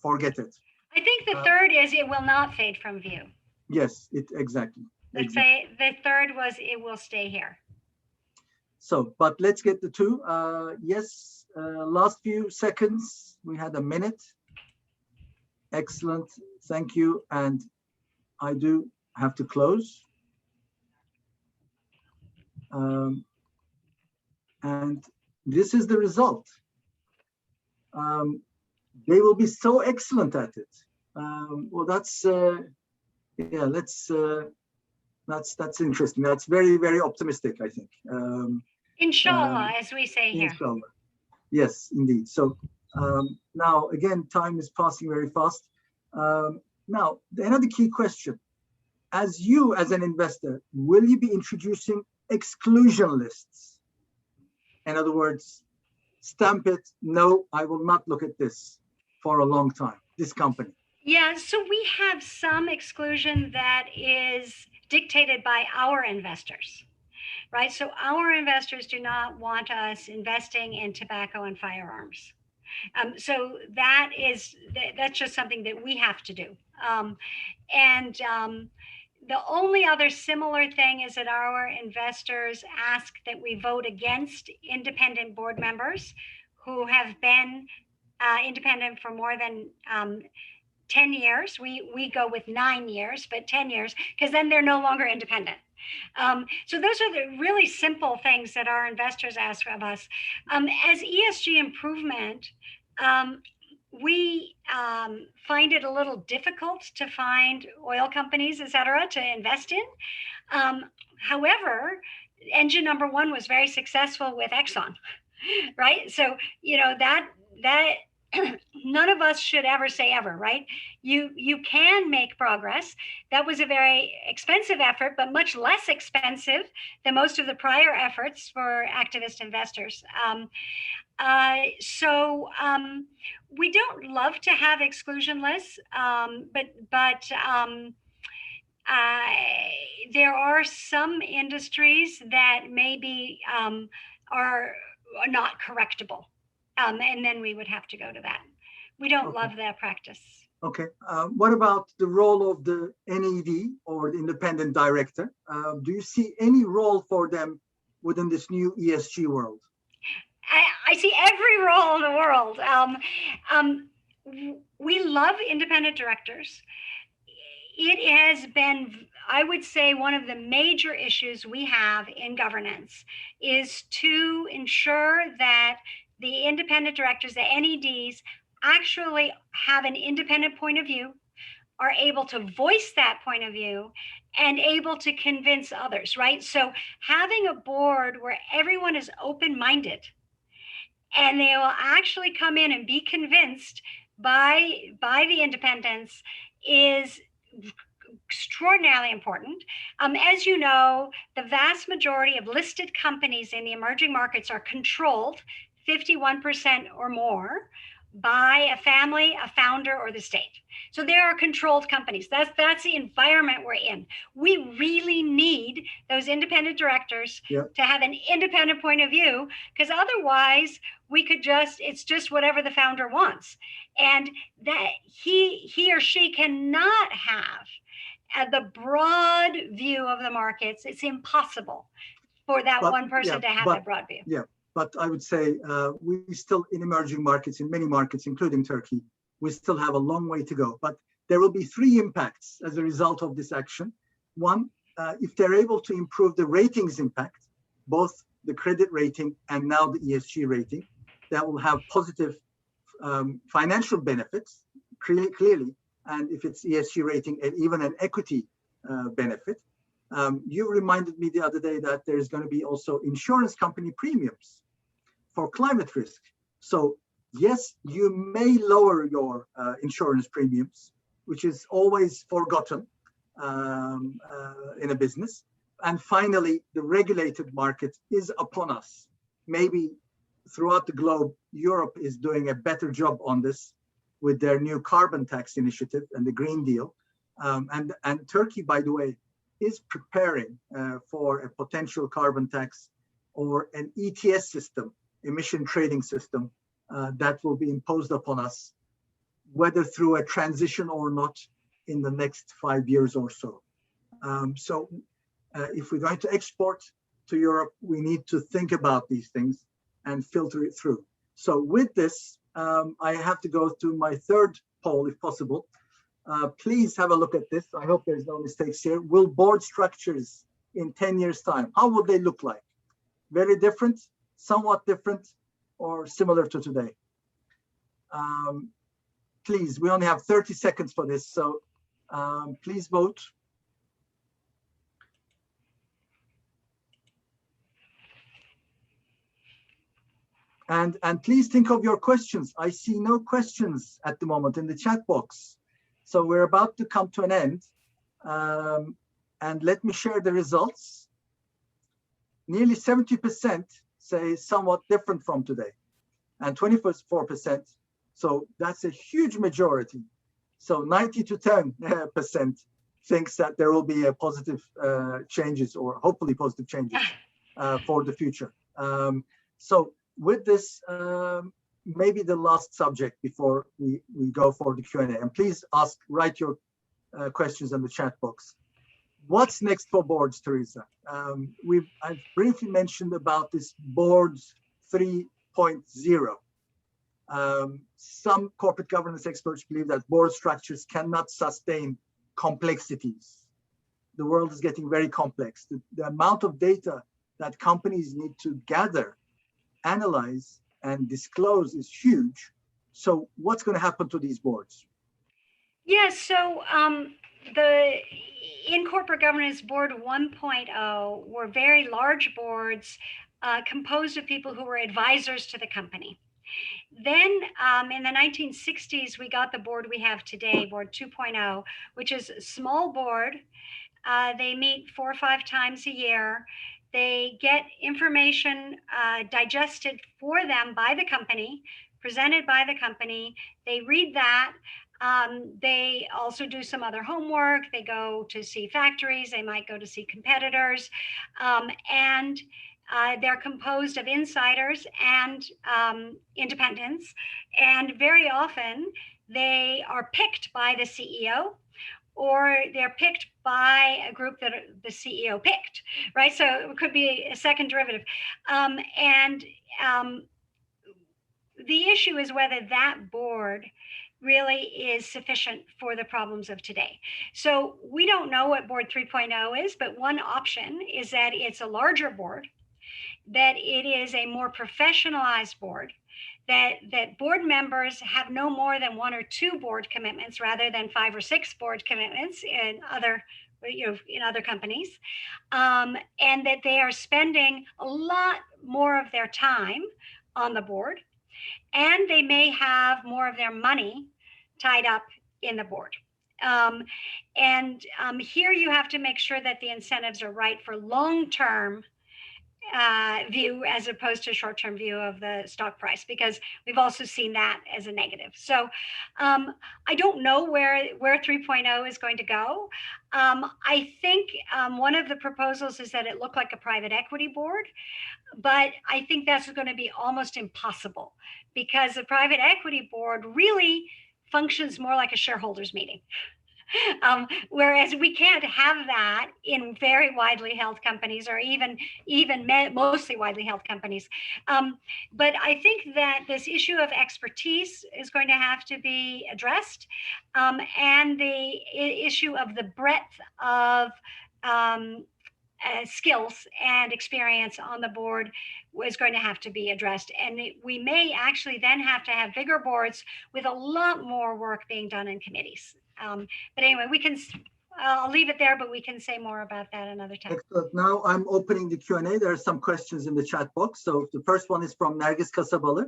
[SPEAKER 1] forget it.
[SPEAKER 2] I think the third is it will not fade from view.
[SPEAKER 1] Yes, exactly.
[SPEAKER 2] Let's say the third was it will stay here.
[SPEAKER 1] So, but let's get the two. Yes, last few seconds, we had a minute. Excellent, thank you. And I do have to close. And this is the result. They will be so excellent at it. Well, that's that's interesting. That's very, very optimistic, I think.
[SPEAKER 2] Inshallah, as we say here.
[SPEAKER 1] Inshallah. Yes, indeed. So now, again, time is passing very fast. Now, another key question. As an investor, will you be introducing exclusion lists? In other words, stamp it, no, I will not look at this for a long time, this company.
[SPEAKER 2] Yeah, so we have some exclusion that is dictated by our investors, right? So our investors do not want us investing in tobacco and firearms. So that's just something that we have to do. The only other similar thing is that our investors ask that we vote against independent board members who have been independent for more than 10 years. We go with 9 years, but 10 years, because then they're no longer independent. So those are the really simple things that our investors ask of us. As ESG improvement, we find it a little difficult to find oil companies, et cetera, to invest in. However, engine number one was very successful with Exxon, right? So, that none of us should ever say ever, right? You can make progress. That was a very expensive effort, but much less expensive than most of the prior efforts for activist investors. So we don't love to have exclusion lists, but there are some industries that maybe are not correctable, and then we would have to go to that. We don't love that practice.
[SPEAKER 1] Okay. What about the role of the NED or the independent director? Do you see any role for them within this new ESG world?
[SPEAKER 2] I see every role in the world. We love independent directors. It has been, I would say, one of the major issues we have in governance is to ensure that the independent directors, the NEDs, actually have an independent point of view, are able to voice that point of view, and able to convince others, right? So having a board where everyone is open-minded and they will actually come in and be convinced by the independents is extraordinarily important. As you know, the vast majority of listed companies in the emerging markets are controlled 51% or more by a family, a founder, or the state. So there are controlled companies. That's the environment we're in. We really need those independent directors to have an independent point of view, because otherwise we could it's just whatever the founder wants. And that he or she cannot have the broad view of the markets. It's impossible for that one person to have that broad view.
[SPEAKER 1] Yeah. But I would say we still, in emerging markets, in many markets, including Turkey, we still have a long way to go. But there will be three impacts as a result of this action. One, if they're able to improve the ratings impact, both the credit rating and now the ESG rating, that will have positive financial benefits, clearly. And if it's ESG rating and even an equity benefit. You reminded me the other day that there's going to be also insurance company premiums for climate risk. So yes, you may lower your insurance premiums, which is always forgotten in a business. And finally, the regulated market is upon us. Maybe throughout the globe, Europe is doing a better job on this with their new carbon tax initiative and the Green Deal. And Turkey, by the way, is preparing for a potential carbon tax or an ETS system, emission trading system, that will be imposed upon us, whether through a transition or not in the next 5 years or so. So if we're going to export to Europe, we need to think about these things and filter it through. So with this, I have to go to my third poll, if possible. Please have a look at this. I hope there's no mistakes here. Will board structures in 10 years' time, how would they look like? Very different, somewhat different, or similar to today? Please, we only have 30 seconds for this, so please vote. And please think of your questions. I see no questions at the moment in the chat box. So we're about to come to an end. And let me share the results. Nearly 70% say somewhat different from today, and 24%. So that's a huge majority. So 90 to 10% thinks that there will be a positive changes, or hopefully positive changes for the future. So with this, maybe the last subject before we go for the Q&A. And please write your questions in the chat box. What's next for boards, Teresa? I've briefly mentioned about this boards 3.0. Some corporate governance experts believe that board structures cannot sustain complexities. The world is getting very complex. The amount of data that companies need to gather, analyze, and disclose is huge. So what's going to happen to these boards?
[SPEAKER 2] Yes, so in corporate governance, board 1.0 were very large boards composed of people who were advisors to the company. Then in the 1960s, we got the board we have today, board 2.0, which is a small board. They meet 4 or 5 times a year. They get information digested for them by the company, presented by the company. They read that. They also do some other homework. They go to see factories. They might go to see competitors. And they're composed of insiders and independents. And very often they are picked by the CEO, or they're picked by a group that the CEO picked, right? So it could be a second derivative. The issue is whether that board really is sufficient for the problems of today. So we don't know what board 3.0 is, but one option is that it's a larger board, that it is a more professionalized board, that board members have no more than 1 or 2 board commitments rather than 5 or 6 board commitments in other companies, and that they are spending a lot more of their time on the board, and they may have more of their money tied up in the board. Here you have to make sure that the incentives are right for long-term view as opposed to short-term view of the stock price, because we've also seen that as a negative. So I don't know where 3.0 is going to go. I think one of the proposals is that it look like a private equity board, but I think that's going to be almost impossible, because the private equity board really functions more like a shareholders meeting. Whereas we can't have that in very widely held companies, or even mostly widely held companies. But I think that this issue of expertise is going to have to be addressed, and the issue of the breadth of skills and experience on the board is going to have to be addressed. And we may actually then have to have bigger boards with a lot more work being done in committees. But anyway, I'll leave it there, but we can say more about that another time.
[SPEAKER 1] Excellent. Now I'm opening the Q&A. There are some questions in the chat box. So the first one is from Nergis Kasabalı.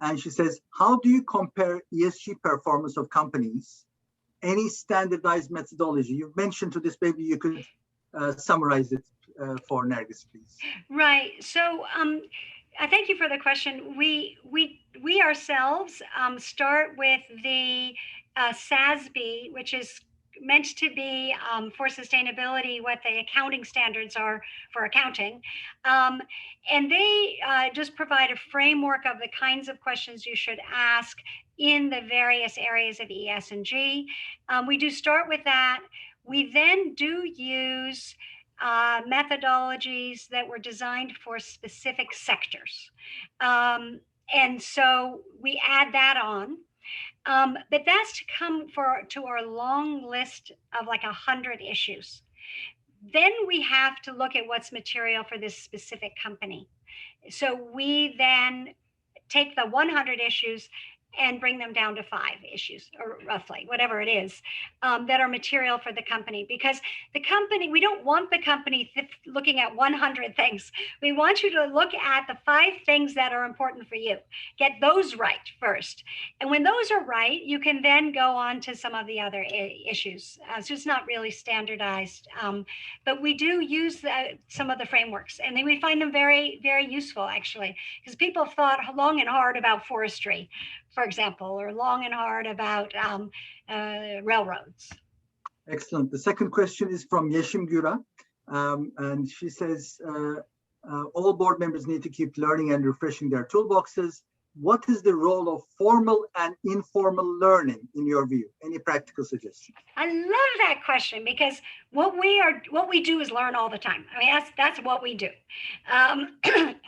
[SPEAKER 1] And she says, how do you compare ESG performance of companies? Any standardized methodology? You've mentioned to this, maybe you could summarize it for Nergis, please.
[SPEAKER 2] Right. So thank you for the question. We ourselves start with the SASB, which is meant to be for sustainability what the accounting standards are for accounting. And they just provide a framework of the kinds of questions you should ask in the various areas of ES and G. We do start with that. We then do use methodologies that were designed for specific sectors. And so we add that on. But that's to come to our long list of like 100 issues. Then we have to look at what's material for this specific company. So we then take the 100 issues and bring them down to 5 issues, or roughly, whatever it is, that are material for the company. Because the company, we don't want the company looking at 100 things. We want you to look at the 5 things that are important for you. Get those right first. And when those are right, you can then go on to some of the other issues. So it's not really standardized. But we do use some of the frameworks, and then we find them very, very useful, actually, because people have thought long and hard about forestry, for example, or long and hard about railroads.
[SPEAKER 1] Excellent. The second question is from Yeşim Güra, and she says, all board members need to keep learning and refreshing their toolboxes. What is the role of formal and informal learning in your view? Any practical suggestions?
[SPEAKER 2] I love that question, because what we do is learn all the time. I mean, that's what we do.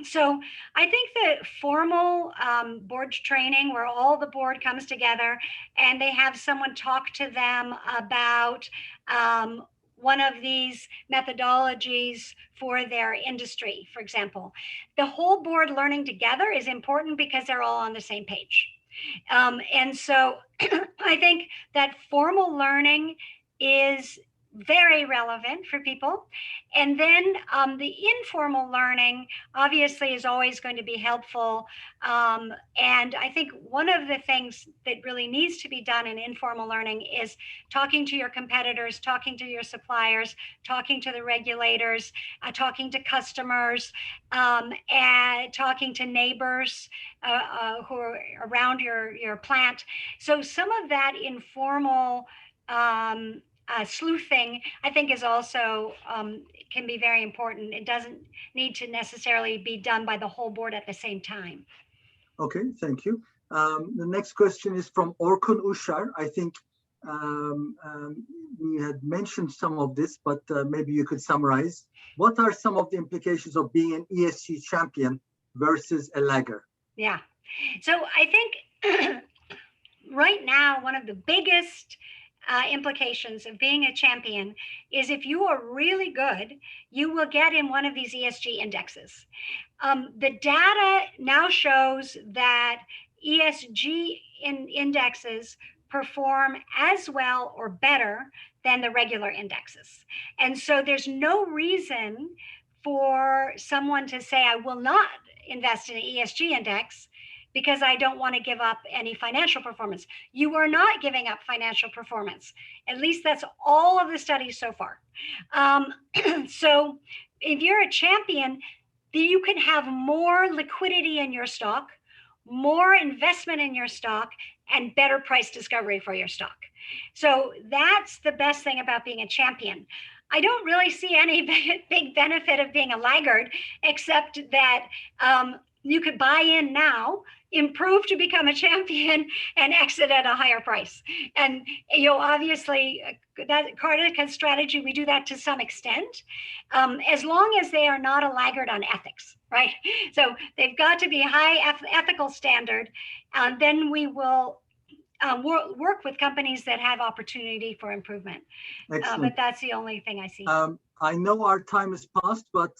[SPEAKER 2] So I think that formal board training, where all the board comes together and they have someone talk to them about one of these methodologies for their industry, for example. The whole board learning together is important because they're all on the same page. And so I think that formal learning is very relevant for people. And then the informal learning obviously is always going to be helpful. And I think one of the things that really needs to be done in informal learning is talking to your competitors, talking to your suppliers, talking to the regulators, talking to customers, and talking to neighbors who are around your plant. So some of that informal sleuthing, I think, is also can be very important. It doesn't need to necessarily be done by the whole board at the same time.
[SPEAKER 1] Okay, thank you. The next question is from Orkun Ushar. I think we had mentioned some of this, but maybe you could summarize. What are some of the implications of being an ESG champion versus a laggard?
[SPEAKER 2] Yeah. So I think right now, one of the biggest implications of being a champion is if you are really good, you will get in one of these ESG indexes. The data now shows that ESG indexes perform as well or better than the regular indexes. And so there's no reason for someone to say, I will not invest in an ESG index because I don't want to give up any financial performance. You are not giving up financial performance. At least that's all of the studies so far. So if you're a champion, you can have more liquidity in your stock, more investment in your stock, and better price discovery for your stock. So that's the best thing about being a champion. I don't really see any big benefit of being a laggard, except that you could buy in now, improve to become a champion, and exit at a higher price. And obviously that Cartica strategy, we do that to some extent, as long as they are not a laggard on ethics, right? So they've got to be high ethical standard, and then we will work with companies that have opportunity for improvement. But that's the only thing I see.
[SPEAKER 1] I know our time is past, but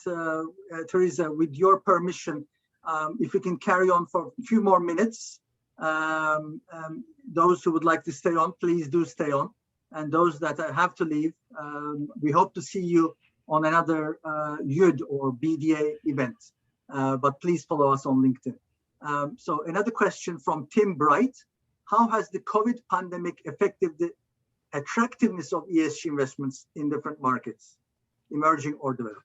[SPEAKER 1] Teresa, with your permission, if we can carry on for a few more minutes, those who would like to stay on, please do stay on. And those that have to leave, we hope to see you on another YUD or BDA event. But please follow us on LinkedIn. So another question from Tim Bright. How has the COVID pandemic affected the attractiveness of ESG investments in different markets, emerging or developed?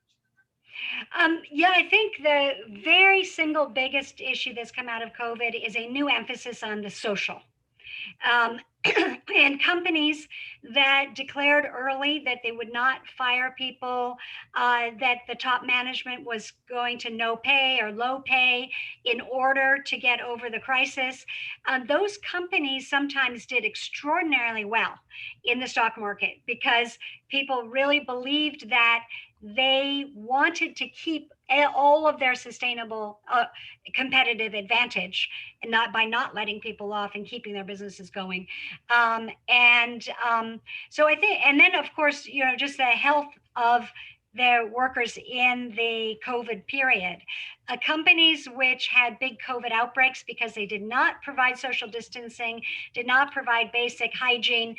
[SPEAKER 2] Yeah, I think the very single biggest issue that's come out of COVID is a new emphasis on the social. And companies that declared early that they would not fire people, that the top management was going to no pay or low pay in order to get over the crisis, those companies sometimes did extraordinarily well in the stock market because people really believed that they wanted to keep all of their sustainable competitive advantage, and not by not letting people off and keeping their businesses going. So I think, and then of course, just the health of their workers in the COVID period. Companies which had big COVID outbreaks because they did not provide social distancing, did not provide basic hygiene,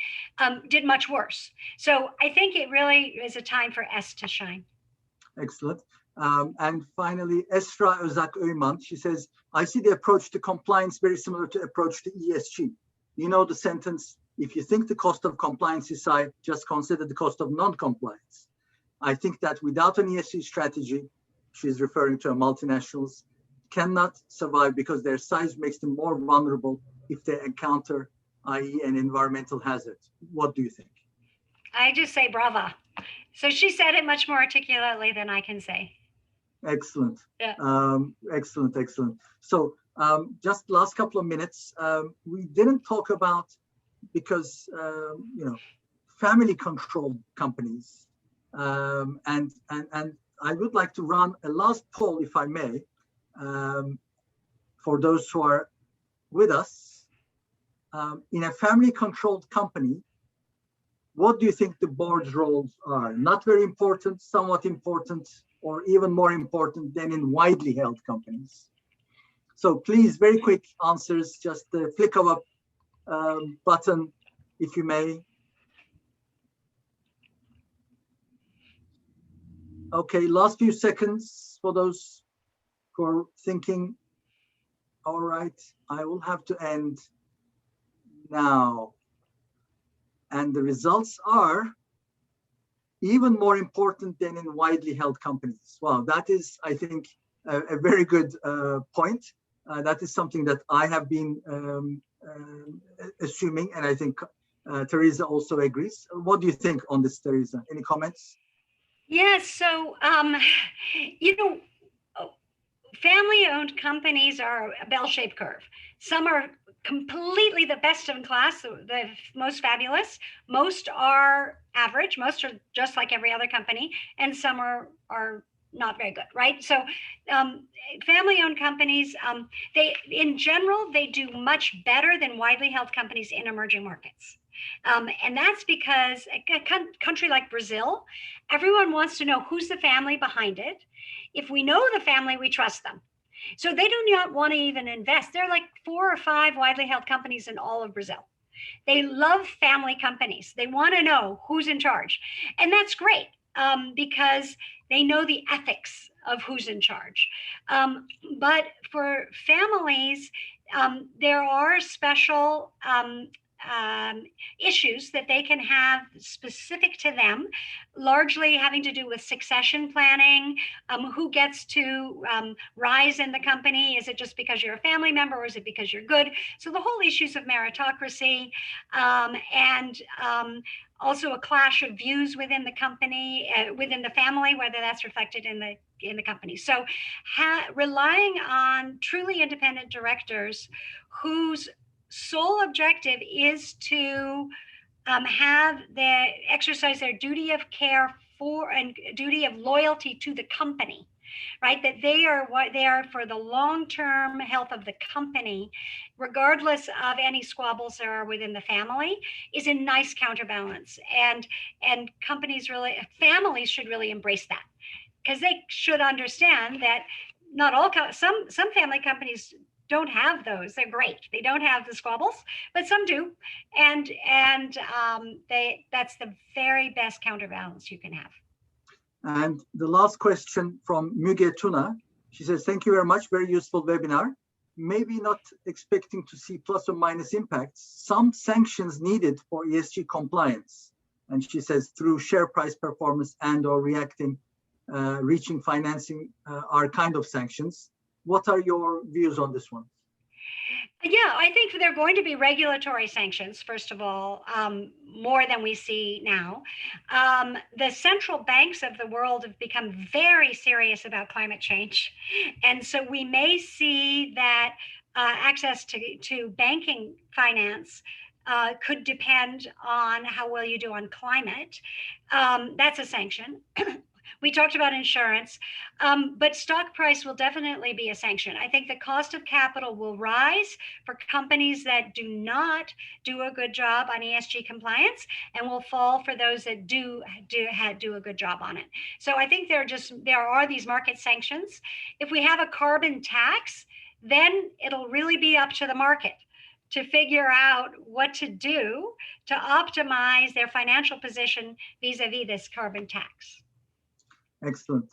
[SPEAKER 2] did much worse. So I think it really is a time for S to shine.
[SPEAKER 1] Excellent. And finally, Esra Özak Öyman, she says, I see the approach to compliance very similar to approach to ESG. You know the sentence, if you think the cost of compliance is high, just consider the cost of non-compliance. I think that without an ESG strategy, she's referring to multinationals, cannot survive because their size makes them more vulnerable if they encounter, i.e. an environmental hazard. What do you think?
[SPEAKER 2] I just say brava. So she said it much more articulately than I can say.
[SPEAKER 1] Excellent.
[SPEAKER 2] Yeah.
[SPEAKER 1] Excellent. So just last couple of minutes, we didn't talk about, because, family-controlled companies, and I would like to run a last poll, if I may, for those who are with us. In a family-controlled company, what do you think the board's roles are? Not very important, somewhat important, or even more important than in widely held companies? So please, very quick answers, just the flick of a button, if you may. Okay, last few seconds for those who are thinking, all right, I will have to end now. And the results are even more important than in widely held companies. Wow, that is, I think, a very good point. That is something that I have been assuming, and I think Teresa also agrees. What do you think on this, Teresa? Any comments?
[SPEAKER 2] Yes, so, family-owned companies are a bell-shaped curve. Some are completely the best in class, the most fabulous. Most are average. Most are just like every other company, and some are not very good, right? So family-owned companies, in general, they do much better than widely held companies in emerging markets. And that's because a country like Brazil, everyone wants to know who's the family behind it. If we know the family, we trust them. So they do not want to even invest. There are like 4 or 5 widely held companies in all of Brazil. They love family companies. They want to know who's in charge. And that's great because they know the ethics of who's in charge. But for families, there are special issues that they can have specific to them, largely having to do with succession planning, who gets to rise in the company. Is it just because you're a family member, or is it because you're good? So the whole issues of meritocracy and also a clash of views within the company, within the family, whether that's reflected in the company. So relying on truly independent directors whose sole objective is to exercise their duty of care for and duty of loyalty to the company, right? That they are for the long-term health of the company, regardless of any squabbles there are within the family, is a nice counterbalance. And families should really embrace that, because they should understand that not all some family companies don't have those. They're great. They don't have the squabbles, but some do, and that's the very best counterbalance you can have.
[SPEAKER 1] And the last question from Müge Tuna. She says, "Thank you very much. Very useful webinar. Maybe not expecting to see plus or minus impacts. Some sanctions needed for ESG compliance." And she says, "Through share price performance and/or reaching financing are kind of sanctions. What are your views on this one?"
[SPEAKER 2] Yeah, I think there are going to be regulatory sanctions, first of all, more than we see now. The central banks of the world have become very serious about climate change. And so we may see that access to banking finance could depend on how well you do on climate. That's a sanction. We talked about insurance, but stock price will definitely be a sanction. I think the cost of capital will rise for companies that do not do a good job on ESG compliance, and will fall for those that do a good job on it. So I think there are these market sanctions. If we have a carbon tax, then it'll really be up to the market to figure out what to do to optimize their financial position vis-a-vis this carbon tax.
[SPEAKER 1] Excellent.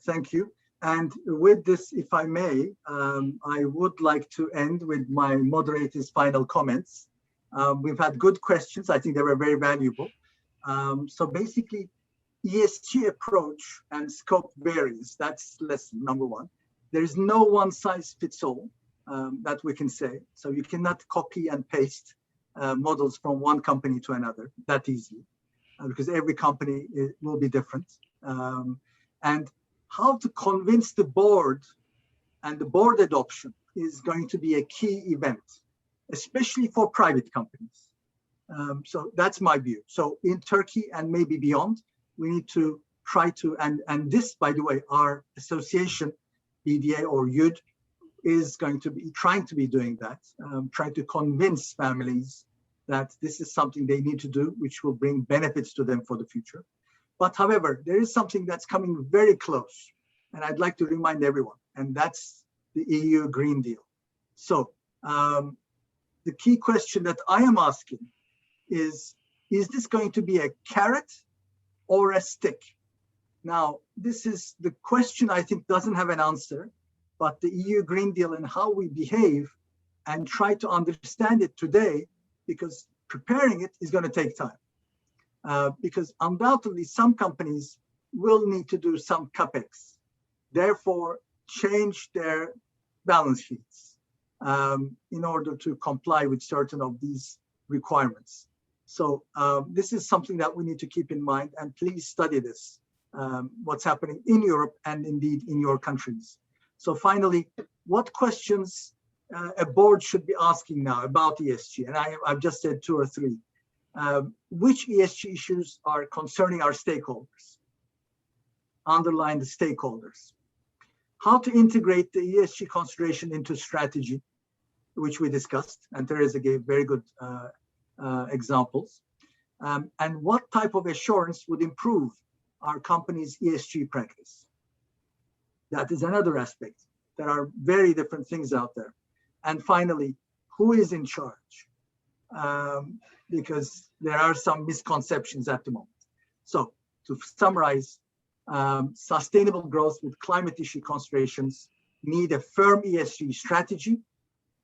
[SPEAKER 1] Thank you. And with this, if I may, I would like to end with my moderator's final comments. We've had good questions. I think they were very valuable. So basically, ESG approach and scope varies. That's lesson number 1. There is no one size fits all that we can say. So you cannot copy and paste models from one company to another that easily, because every company will be different. And how to convince the board and the board adoption is going to be a key event, especially for private companies. So that's my view. So in Turkey and maybe beyond, we need to try to, and this, by the way, our association, BDA or YUD, is going to be trying to be doing that, trying to convince families that this is something they need to do, which will bring benefits to them for the future. But however, there is something that's coming very close, and I'd like to remind everyone, and that's the EU Green Deal. So the key question that I am asking is this going to be a carrot or a stick? Now, this is the question I think doesn't have an answer, but the EU Green Deal and how we behave and try to understand it today, because preparing it is going to take time. Because undoubtedly some companies will need to do some capex, therefore change their balance sheets in order to comply with certain of these requirements. So this is something that we need to keep in mind, and please study this, what's happening in Europe and indeed in your countries. So finally, what questions a board should be asking now about ESG? And I've just said 2 or 3. Which ESG issues are concerning our stakeholders? Underline the stakeholders. How to integrate the ESG consideration into strategy, which we discussed, and Teresa gave very good examples. And what type of assurance would improve our company's ESG practice? That is another aspect. There are very different things out there. And finally, who is in charge? Because there are some misconceptions at the moment. So to summarize, sustainable growth with climate issue considerations need a firm ESG strategy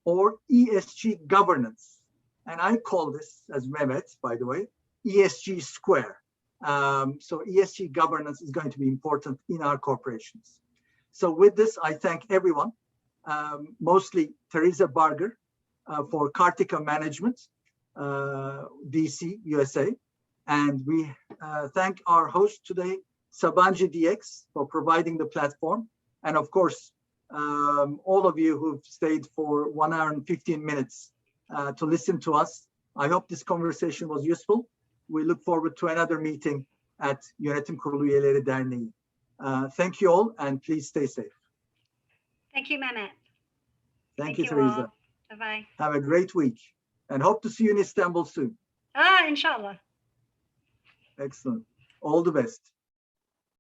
[SPEAKER 1] or ESG governance. And I call this, as Mehmet, by the way, ESG square. So ESG governance is going to be important in our corporations. So with this, I thank everyone, mostly Teresa Barger for Cartica Management, DC, USA. And we thank our host today, Sabancı DX, for providing the platform. And of course, all of you who've stayed for 1 hour and 15 minutes to listen to us. I hope this conversation was useful. We look forward to another meeting at Yönetim Kurulu Üyeleri Derneği. Thank you all, and please stay safe.
[SPEAKER 2] Thank you, Mehmet.
[SPEAKER 1] Thank you, Teresa.
[SPEAKER 2] Bye-bye.
[SPEAKER 1] Have a great week, and hope to see you in Istanbul soon.
[SPEAKER 2] Inshallah.
[SPEAKER 1] Excellent. All the best.